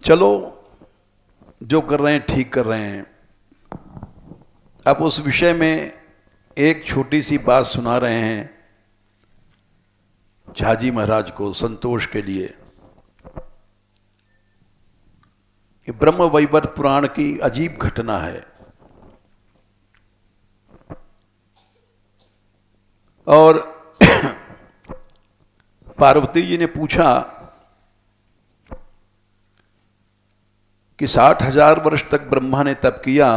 चलो जो कर रहे हैं ठीक कर रहे हैं। अब उस विषय में एक छोटी सी बात सुना रहे हैं झाजी महाराज को संतोष के लिए। ये ब्रह्म वैवर्त पुराण की अजीब घटना है। और पार्वती जी ने पूछा कि 60,000 वर्ष तक ब्रह्मा ने तप किया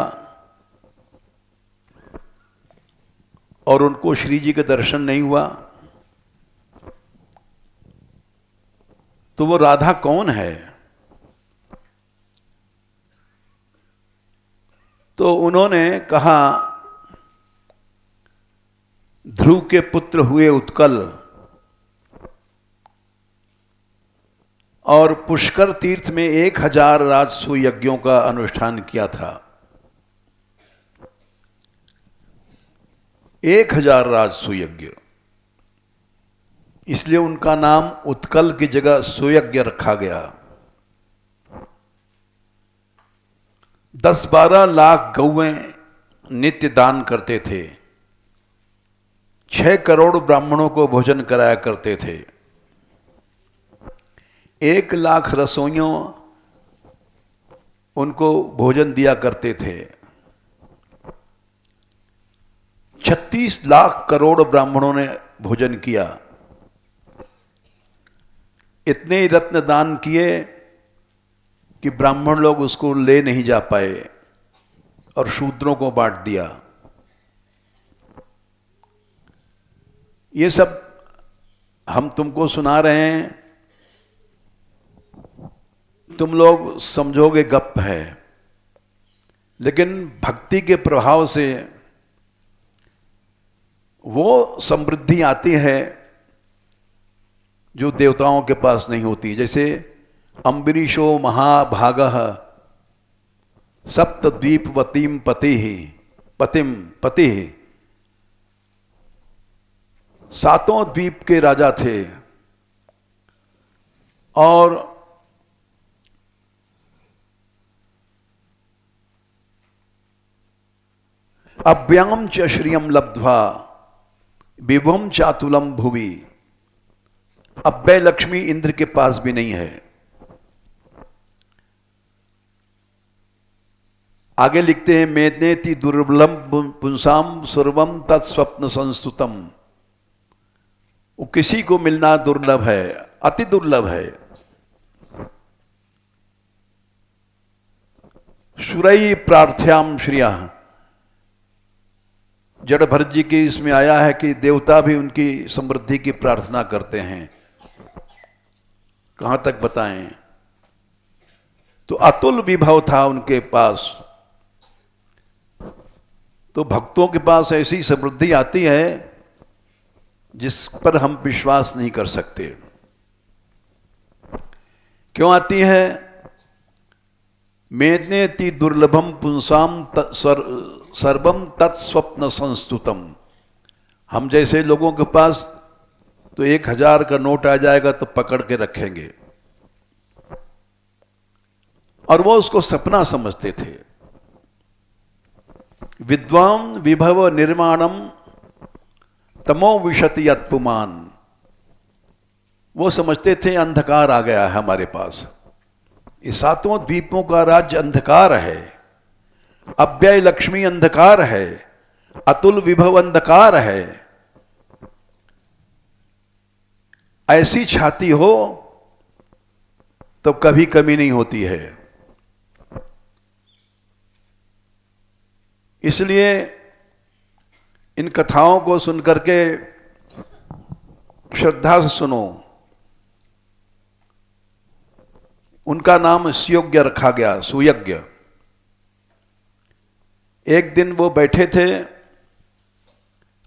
और उनको श्री जी का दर्शन नहीं हुआ, तो वो राधा कौन है? तो उन्होंने कहा ध्रुव के पुत्र हुए उत्कल और पुष्कर तीर्थ में 1000 राजसू यज्ञों का अनुष्ठान किया था। 1000 राजसू यज्ञ, इसलिए उनका नाम उत्कल की जगह सुयज्ञ रखा गया। 10-12 लाख गौएं नित्य दान करते थे। 6 करोड़ ब्राह्मणों को भोजन कराया करते थे। 1 लाख रसोइयों उनको भोजन दिया करते थे। 36 लाख करोड़ ब्राह्मणों ने भोजन किया। इतने रत्न दान किए कि ब्राह्मण लोग उसको ले नहीं जा पाए और शूद्रों को बांट दिया। ये सब हम तुमको सुना रहे हैं, तुम लोग समझोगे गप है, लेकिन भक्ति के प्रभाव से वो समृद्धि आती है जो देवताओं के पास नहीं होती। जैसे अम्बरीशो महाभागः सप्तद्वीपवतीम पति 7 द्वीप के राजा थे और अभ्याम च श्रियम लब्ध्वा विभुम चातुलम भुवि। अव्यय लक्ष्मी इंद्र के पास भी नहीं है। आगे लिखते हैं मेदनेति दुर्लभम पुंसाम सर्वम तत्स्वप्न संस्तुतम। वो किसी को मिलना दुर्लभ है, अति दुर्लभ है। सुरई प्रार्थ्याम श्रिया, जड़ भरत जी की इसमें आया है कि देवता भी उनकी समृद्धि की प्रार्थना करते हैं। कहां तक बताएं? तो अतुल विभव था उनके पास। तो भक्तों के पास ऐसी समृद्धि आती है जिस पर हम विश्वास नहीं कर सकते। क्यों आती है? मेदनेति दुर्लभम पुंसाम सर्वम तत्स्वप्न संस्तुतम। हम जैसे लोगों के पास तो 1000 का नोट आ जाएगा तो पकड़ के रखेंगे, और वो उसको सपना समझते थे। विद्वान विभव निर्माणम तमो विशति यत्पुमान। वो समझते थे अंधकार आ गया है हमारे पास, ये सातों द्वीपों का राज्य अंधकार है, अव्यय लक्ष्मी अंधकार है, अतुल विभव अंधकार है। ऐसी छाती हो तो कभी कमी नहीं होती है। इसलिए इन कथाओं को सुनकर के श्रद्धा से सुनो। उनका नाम सुयज्ञ रखा गया, सुयज्ञ। एक दिन वो बैठे थे,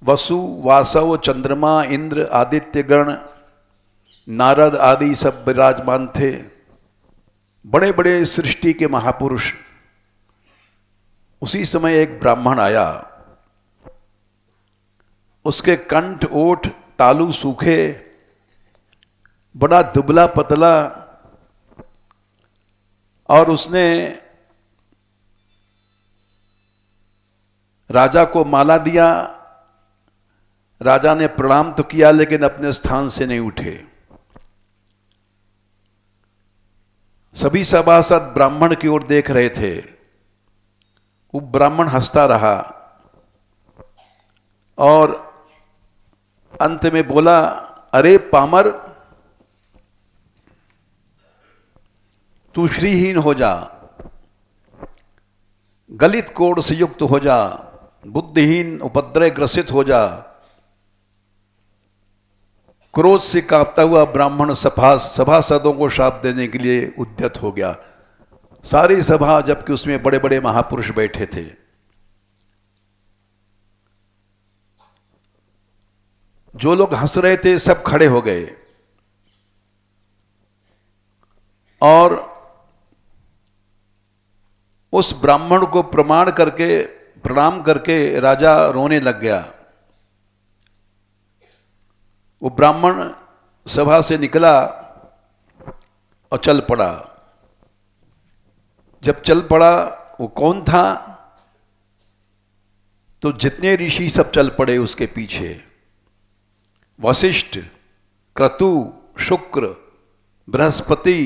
वसु वासव चंद्रमा इंद्र आदित्य गण नारद आदि सब विराजमान थे, बड़े बड़े सृष्टि के महापुरुष। उसी समय एक ब्राह्मण आया, उसके कंठ ओठ तालू सूखे, बड़ा दुबला पतला, और उसने राजा को माला दिया। राजा ने प्रणाम तो किया लेकिन अपने स्थान से नहीं उठे। सभी सभासद ब्राह्मण की ओर देख रहे थे। वो ब्राह्मण हंसता रहा और अंत में बोला, अरे पामर, तू श्रीहीन हो जा, गलित कोड़ से युक्त हो जा, बुद्धिहीन उपद्रव ग्रसित हो जा। क्रोध से कांपता हुआ ब्राह्मण सभासदों को शाप देने के लिए उद्यत हो गया। सारी सभा, जबकि उसमें बड़े बड़े महापुरुष बैठे थे। जो लोग हंस रहे थे सब खड़े हो गए और उस ब्राह्मण को प्रणाम करके राजा रोने लग गया। वो ब्राह्मण सभा से निकला और चल पड़ा। जब चल पड़ा, वो कौन था? तो जितने ऋषि सब चल पड़े उसके पीछे। वशिष्ठ, क्रतु, शुक्र, बृहस्पति,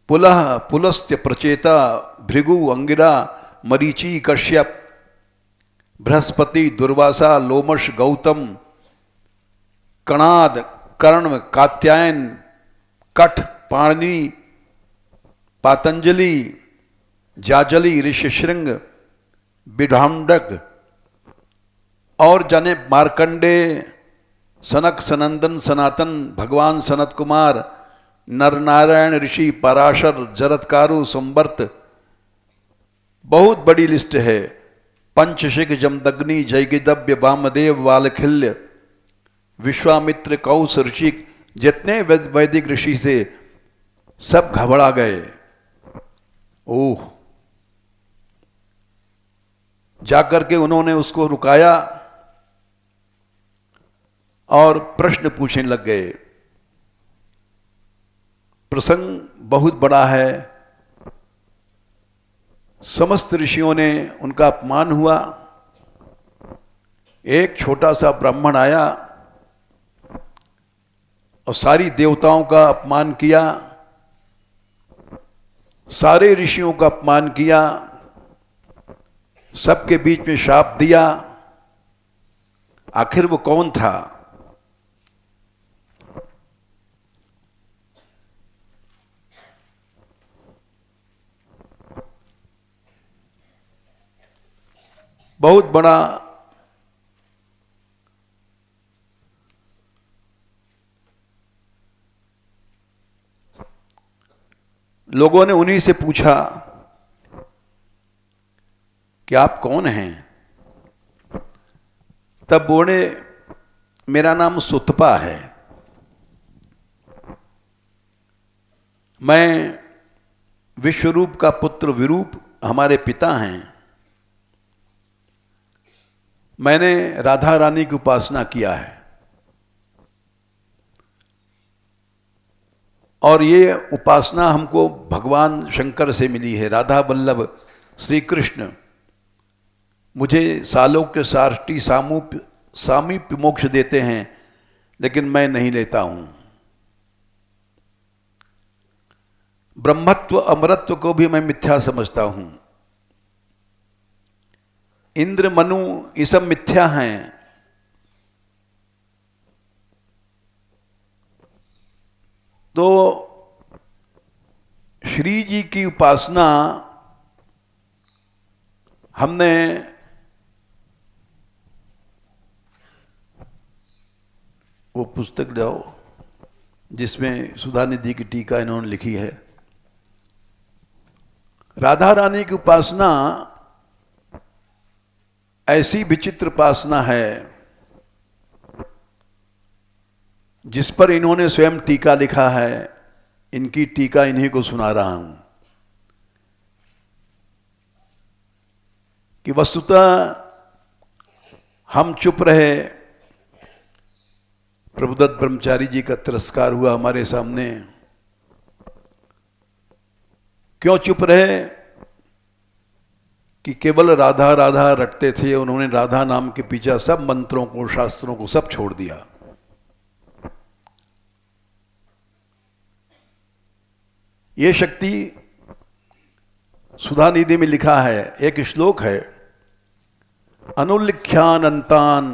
पुलह, पुलस्त्य, प्रचेता, भृगु, अंगिरा, मरीचि, कश्यप, बृहस्पति, दुर्वासा, लोमश, गौतम, कणाद, कर्ण, कात्यायन, कठ, पाणिनि, पातंजलि, जाजली, ऋषिशृंग, बिढांडक और जाने मार्कंडे, सनक, सनंदन, सनातन, भगवान सनत कुमार, नरनारायण ऋषि, पराशर, जरत्कारु, संवर्त। बहुत बड़ी लिस्ट है। पंचशिख, जमदग्नि, जयगिदव्य, वामदेव, वालखिल्य, विश्वामित्र, कौस, ऋषिक, जितने वैदिक ऋषि से सब घबरा गए। ओह! जाकर के उन्होंने उसको रुकाया और प्रश्न पूछने लग गए। प्रसंग बहुत बड़ा है। समस्त ऋषियों ने उनका अपमान हुआ। एक छोटा सा ब्राह्मण आया और सारी देवताओं का अपमान किया, सारे ऋषियों का अपमान किया, सबके बीच में शाप दिया। आखिर वो कौन था? बहुत बड़ा लोगों ने उन्हीं से पूछा कि आप कौन हैं? तब बोले, मेरा नाम सुतपा है, मैं विश्वरूप का पुत्र विरूप हमारे पिता हैं। मैंने राधा रानी की उपासना किया है और ये उपासना हमको भगवान शंकर से मिली है। राधा वल्लभ श्री कृष्ण मुझे सालों के सारटी सामीप्य मोक्ष देते हैं, लेकिन मैं नहीं लेता हूं। ब्रह्मत्व अमरत्व को भी मैं मिथ्या समझता हूं। इंद्र मनु ये सब मिथ्या हैं। तो श्री जी की उपासना हमने वो पुस्तक लाओ जिसमें सुधा निधि की टीका इन्होंने लिखी है। राधा रानी की उपासना ऐसी विचित्र उपासना है जिस पर इन्होंने स्वयं टीका लिखा है। इनकी टीका इन्हीं को सुना रहा हूं कि वस्तुतः हम चुप रहे। प्रभुदत्त ब्रह्मचारी जी का तिरस्कार हुआ हमारे सामने। क्यों चुप रहे? कि केवल राधा राधा रटते थे। उन्होंने राधा नाम के पीछे सब मंत्रों को, शास्त्रों को सब छोड़ दिया। ये शक्ति सुधा निधि में लिखा है, एक श्लोक है, अनुल्लिख्यानंतान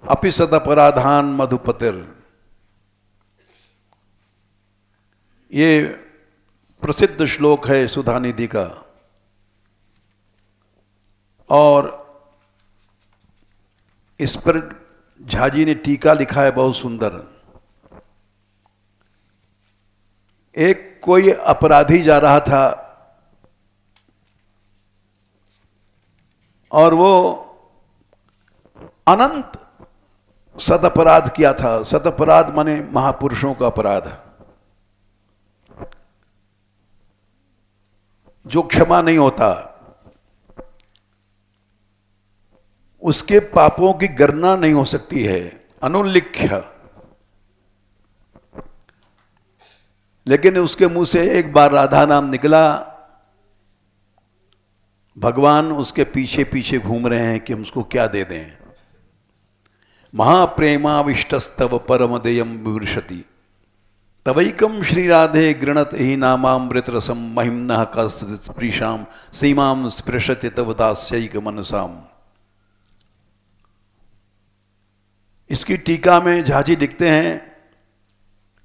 अपि सदपराधान मधुपतिर। ये प्रसिद्ध श्लोक है सुधा निधि का। और इस पर झाजी ने टीका लिखा है बहुत सुंदर। एक कोई अपराधी जा रहा था और वो अनंत सदपराध किया था। सदपराध माने महापुरुषों का अपराध जो क्षमा नहीं होता। उसके पापों की गणना नहीं हो सकती है, अनुल्लिख्य। लेकिन उसके मुंह से एक बार राधा नाम निकला, भगवान उसके पीछे पीछे घूम रहे हैं कि हम उसको क्या दे दें। महाप्रेमाविष्टस्तव परमदेयम विवृशति तवैकम श्री राधे गृणत ही नामामृत रसम महिम्नः कस्पृशाम सीमाम स्पृशति तव दास्यैक मनसाम। इसकी टीका में झाजी लिखते हैं,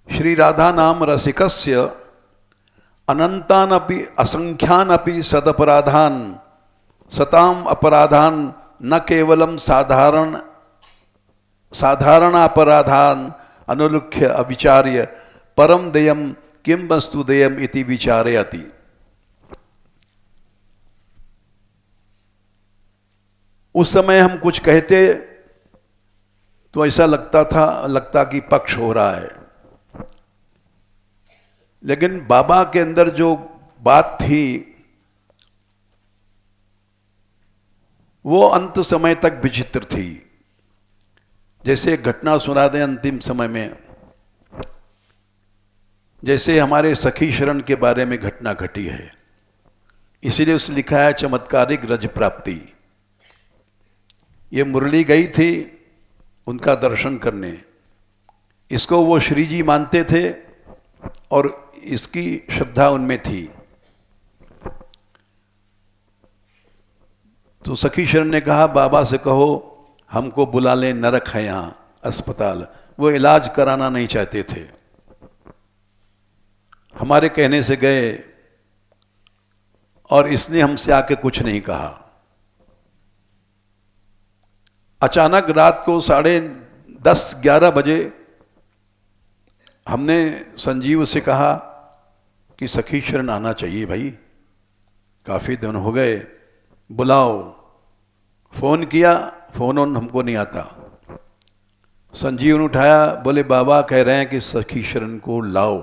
श्री राधा नाम रसिकस्य अनंतान अपि असंख्यान अपि सदपराधान सताम अपराधान न केवलम साधारण अपराधान अनुलुख्य अविचार्य परम देयम किम वस्तु देयम इति विचारयति। उस समय हम कुछ कहते तो ऐसा लगता कि पक्ष हो रहा है, लेकिन बाबा के अंदर जो बात थी वो अंत समय तक विचित्र थी। जैसे एक घटना सुना दें अंतिम समय में, जैसे हमारे सखी शरण के बारे में घटना घटी है, इसीलिए उसने लिखा है चमत्कारिक रज प्राप्ति। ये मुरली गई थी उनका दर्शन करने, इसको वो श्री जी मानते थे और इसकी श्रद्धा उनमें थी। तो सखी शरण ने कहा बाबा से कहो हमको बुला लें, नरक है यहाँ अस्पताल। वो इलाज कराना नहीं चाहते थे। हमारे कहने से गए और इसने हमसे आके कुछ नहीं कहा। अचानक रात को 10:30-11 बजे हमने संजीव से कहा कि सखी शरण आना चाहिए भाई, काफ़ी दिन हो गए, बुलाओ। फ़ोन किया, फ़ोन हमको नहीं आता। संजीव ने उठाया, बोले बाबा कह रहे हैं कि सखी शरण को लाओ।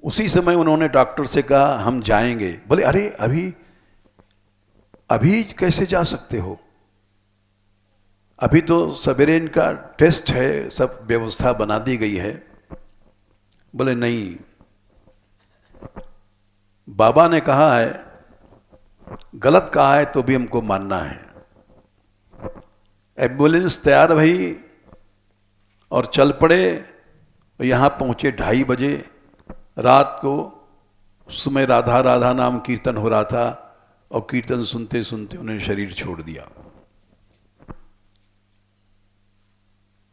उसी समय उन्होंने डॉक्टर से कहा हम जाएंगे। बोले अरे अभी कैसे जा सकते हो, अभी तो सवेरे इनका टेस्ट है, सब व्यवस्था बना दी गई है। बोले नहीं, बाबा ने कहा है गलत कहा है तो भी हमको मानना है। एम्बुलेंस तैयार भई और चल पड़े। यहाँ पहुँचे 2:30 बजे रात को। उस समय राधा राधा नाम कीर्तन हो रहा था और कीर्तन सुनते सुनते उन्हें शरीर छोड़ दिया।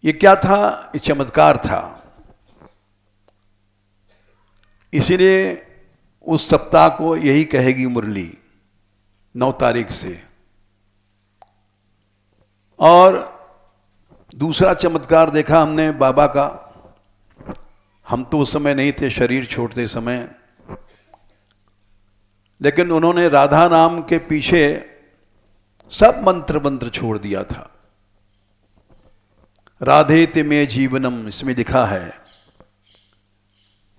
ये क्या था? ये चमत्कार था। इसीलिए उस सप्ताह को यही कहेगी मुरली 9 तारीख से। और दूसरा चमत्कार देखा हमने बाबा का। हम तो उस समय नहीं थे, शरीर छोड़ते समय, लेकिन उन्होंने राधा नाम के पीछे सब मंत्र मंत्र छोड़ दिया था। राधे ते में जीवनम, इसमें लिखा है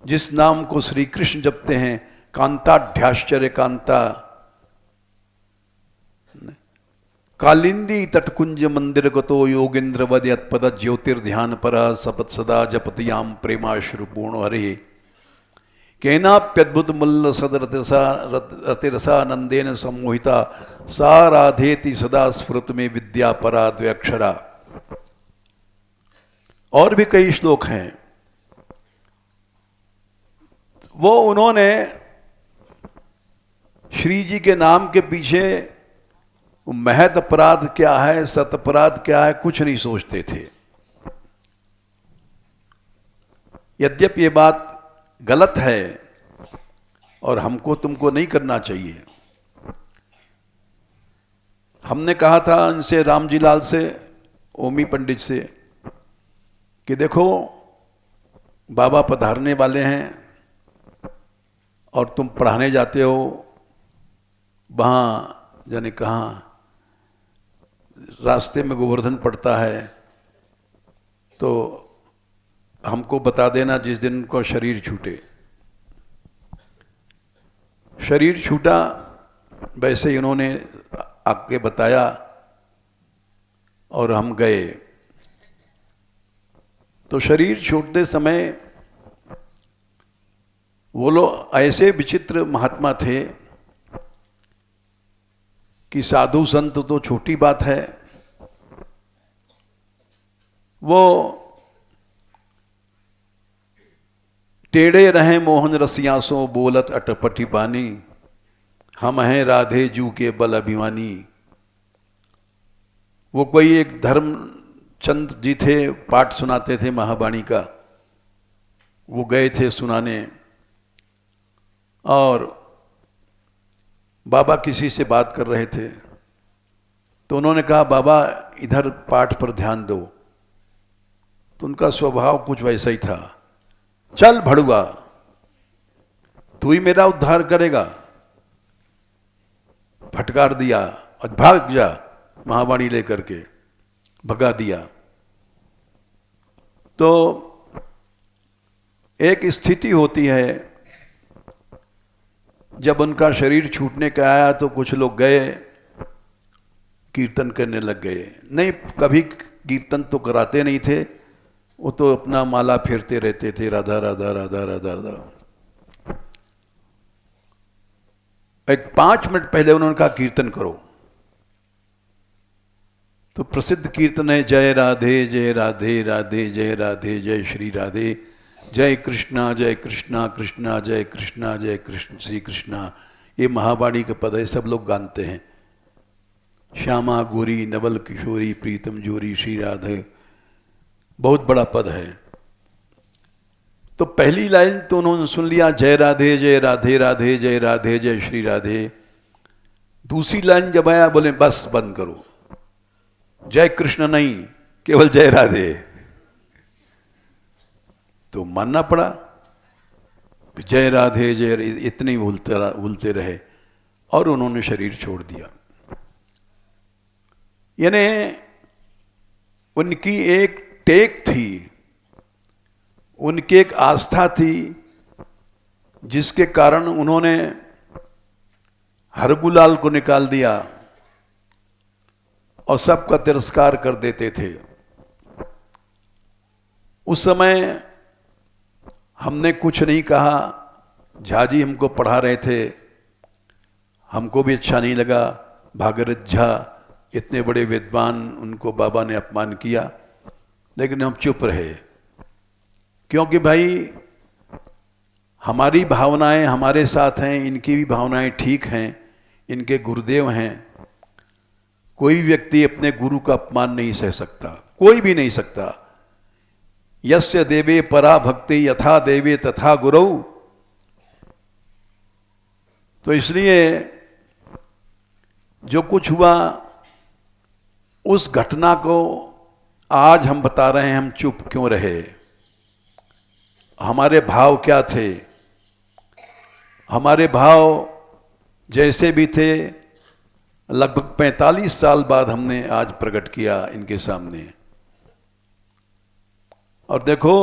जिस नाम को श्री कृष्ण जपते हैं, कांताढ्याश्चर्य कांता, कालिंदी तटकुंज मंदिर गतो योगेंद्र वद्यत पद ज्योतिर्ध्यान पर सपत सदा जपतियाम प्रेमाश्रु पूर्ण हरे, केनाप्यद्भुत मुल्ल रतिरसा नंदेन सम्मोहिता, सा राधेति सदा स्फुरत में विद्या परा द्व्यक्षरा। और भी कई श्लोक हैं। वो उन्होंने श्री जी के नाम के पीछे महत अपराध क्या है, सत अपराध क्या है, कुछ नहीं सोचते थे। यद्यपि ये बात गलत है और हमको तुमको नहीं करना चाहिए। हमने कहा था इनसे, रामजी लाल से, ओमी पंडित से, कि देखो बाबा पधारने वाले हैं और तुम पढ़ाने जाते हो वहाँ जाने कहाँ, रास्ते में गोवर्धन पड़ता है, तो हमको बता देना जिस दिन को शरीर छूटे। शरीर छूटा, वैसे ही उन्होंने आके बताया और हम गए। तो शरीर छूटते समय वो लोग ऐसे विचित्र महात्मा थे कि साधु संत तो छोटी बात है, वो टेढ़े रहे मोहन रसियासों बोलत अटपटी बानी, हम हैं राधे जू के बल अभिमानी। वो कोई एक धर्मचंद जी थे, पाठ सुनाते थे महावाणी का, वो गए थे सुनाने और बाबा किसी से बात कर रहे थे, तो उन्होंने कहा बाबा इधर पाठ पर ध्यान दो। तो उनका स्वभाव कुछ वैसा ही था, चल भड़ुआ तू ही मेरा उद्धार करेगा, फटकार दिया और भाग जा, महावाणी लेकर के भगा दिया। तो एक स्थिति होती है, जब उनका शरीर छूटने का आया तो कुछ लोग गए कीर्तन करने लग गए। नहीं, कभी कीर्तन तो कराते नहीं थे, वो तो अपना माला फेरते रहते थे, राधा राधा राधा राधा राधा। एक 5 मिनट पहले उन्होंने कहा कीर्तन करो, तो प्रसिद्ध कीर्तन है जय राधे जय राधे राधे जय राधे जय श्री राधे, जय कृष्णा कृष्णा जय कृष्णा जय कृष्ण श्री कृष्णा। ये महावाणी का पद है, सब लोग गाते हैं। श्यामा गोरी नवल किशोरी प्रीतम जोरी श्री राधे, बहुत बड़ा पद है। तो पहली लाइन तो उन्होंने सुन लिया, जय राधे जय राधे राधे जय राधे जय श्री राधे। दूसरी लाइन जब आया बोले बस बंद करो, जय कृष्ण नहीं, केवल जय राधे। तो मानना पड़ा, जय राधे जय, इतने ही भूलते रहे और उन्होंने शरीर छोड़ दिया। यानी उनकी एक टेक थी, उनकी एक आस्था थी, जिसके कारण उन्होंने हरगुलाल को निकाल दिया और सबका तिरस्कार कर देते थे। उस समय हमने कुछ नहीं कहा, झाजी हमको पढ़ा रहे थे, हमको भी अच्छा नहीं लगा। भागीरथ झा इतने बड़े विद्वान, उनको बाबा ने अपमान किया, लेकिन हम चुप रहे, क्योंकि भाई हमारी भावनाएं हमारे साथ हैं, इनकी भी भावनाएं ठीक हैं, इनके गुरुदेव हैं। कोई व्यक्ति अपने गुरु का अपमान नहीं सह सकता, कोई भी नहीं सकता। यस्य देवे परा भक्ति यथा देवे तथा गुरु। तो इसलिए जो कुछ हुआ उस घटना को आज हम बता रहे हैं, हम चुप क्यों रहे, हमारे भाव क्या थे। हमारे भाव जैसे भी थे लगभग 45 साल बाद हमने आज प्रकट किया इनके सामने। और देखो,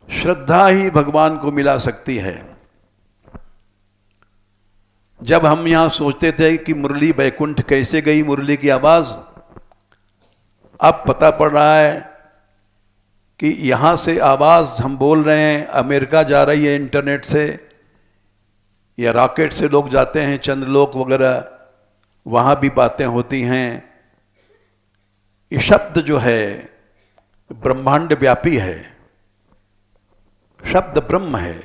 श्रद्धा ही भगवान को मिला सकती है। जब हम यहां सोचते थे कि मुरली बैकुंठ कैसे गई मुरली की आवाज, अब पता पड़ रहा है कि यहां से आवाज हम बोल रहे हैं अमेरिका जा रही है इंटरनेट से, या रॉकेट से लोग जाते हैं चंद्रलोक वगैरह, वहां भी बातें होती हैं। ये शब्द जो है ब्रह्मांड व्यापी है, शब्द ब्रह्म है।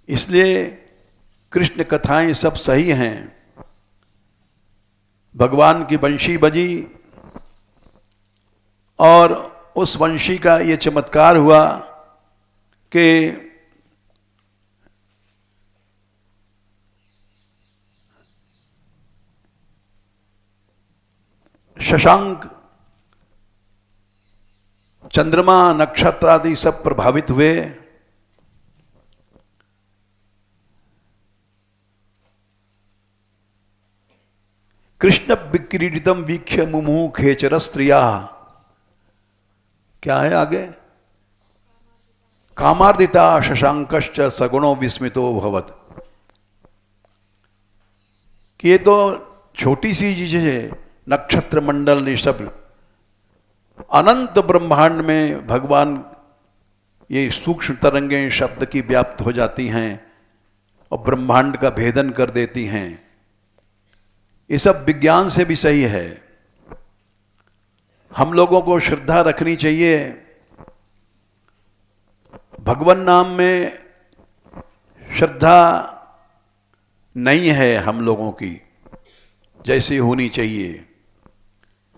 इसलिए कृष्ण कथाएं सब सही हैं। भगवान की बंशी बजी और उस वंशी का ये चमत्कार हुआ कि शशांक, चंद्रमा, नक्षत्र आदि सब प्रभावित हुए। कृष्ण विक्रीडितम वीक्ष्य मुमुहु खेचर स्त्रिया, क्या है आगे, कामार्दिता शशांकश्च सगुणो विस्मितो भवत। कि ये तो छोटी सी चीज है, नक्षत्र मंडल निशब, अनंत ब्रह्मांड में भगवान ये सूक्ष्म तरंगें शब्द की व्याप्त हो जाती हैं और ब्रह्मांड का भेदन कर देती हैं। ये सब विज्ञान से भी सही है। हम लोगों को श्रद्धा रखनी चाहिए। भगवान नाम में श्रद्धा नहीं है हम लोगों की जैसी होनी चाहिए।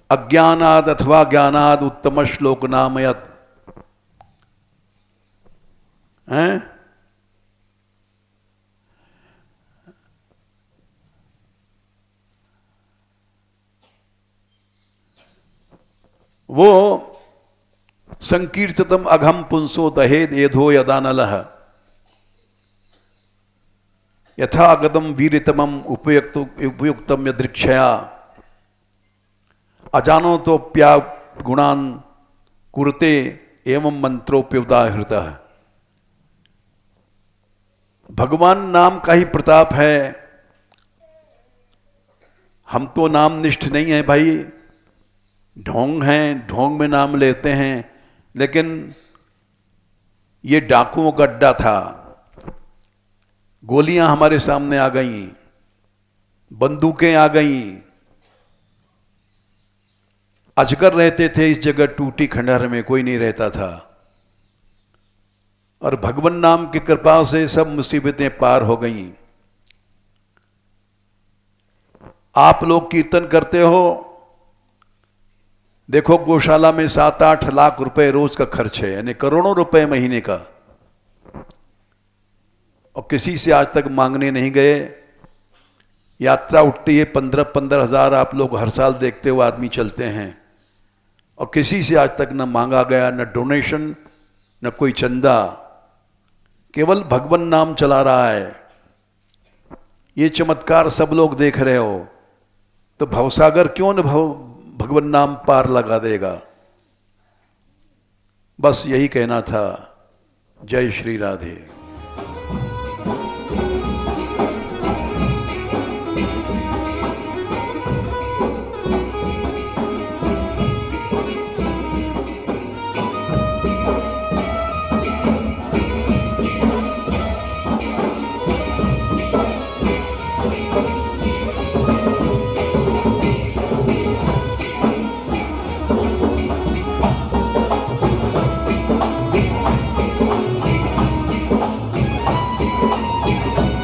अज्ञानाद अथवा ज्ञानाद उत्तम श्लोक नामयत हैं। वो संकीर्ततम अघम पुंसो दहेद एधो यदानलः यथागतम वीरितमम उपयुक्तम यदृक्षया अजानो तो प्या गुणान कुरते एवं मंत्रोप्युदाहृत। भगवान नाम का ही प्रताप है। हम तो नाम निष्ठ नहीं है भाई, ढोंग हैं, ढोंग में नाम लेते हैं। लेकिन ये डाकुओं का अड्डा था। गोलियां हमारे सामने आ गईं, बंदूकें आ गईं। अजगर रहते थे इस जगह, टूटी खंडहर में कोई नहीं रहता था। और भगवान नाम की कृपा से सब मुसीबतें पार हो गईं। आप लोग कीर्तन करते हो, देखो गौशाला में 7-8 लाख रुपए रोज का खर्च है, यानी करोड़ों रुपए महीने का, और किसी से आज तक मांगने नहीं गए। यात्रा उठती है 15-15 हजार, आप लोग हर साल देखते हो आदमी चलते हैं, और किसी से आज तक न मांगा गया, न डोनेशन, न कोई चंदा। केवल भगवान नाम चला रहा है। ये चमत्कार सब लोग देख रहे हो, तो भवसागर क्यों न भगवान नाम पार लगा देगा। बस यही कहना था। जय श्री राधे। है।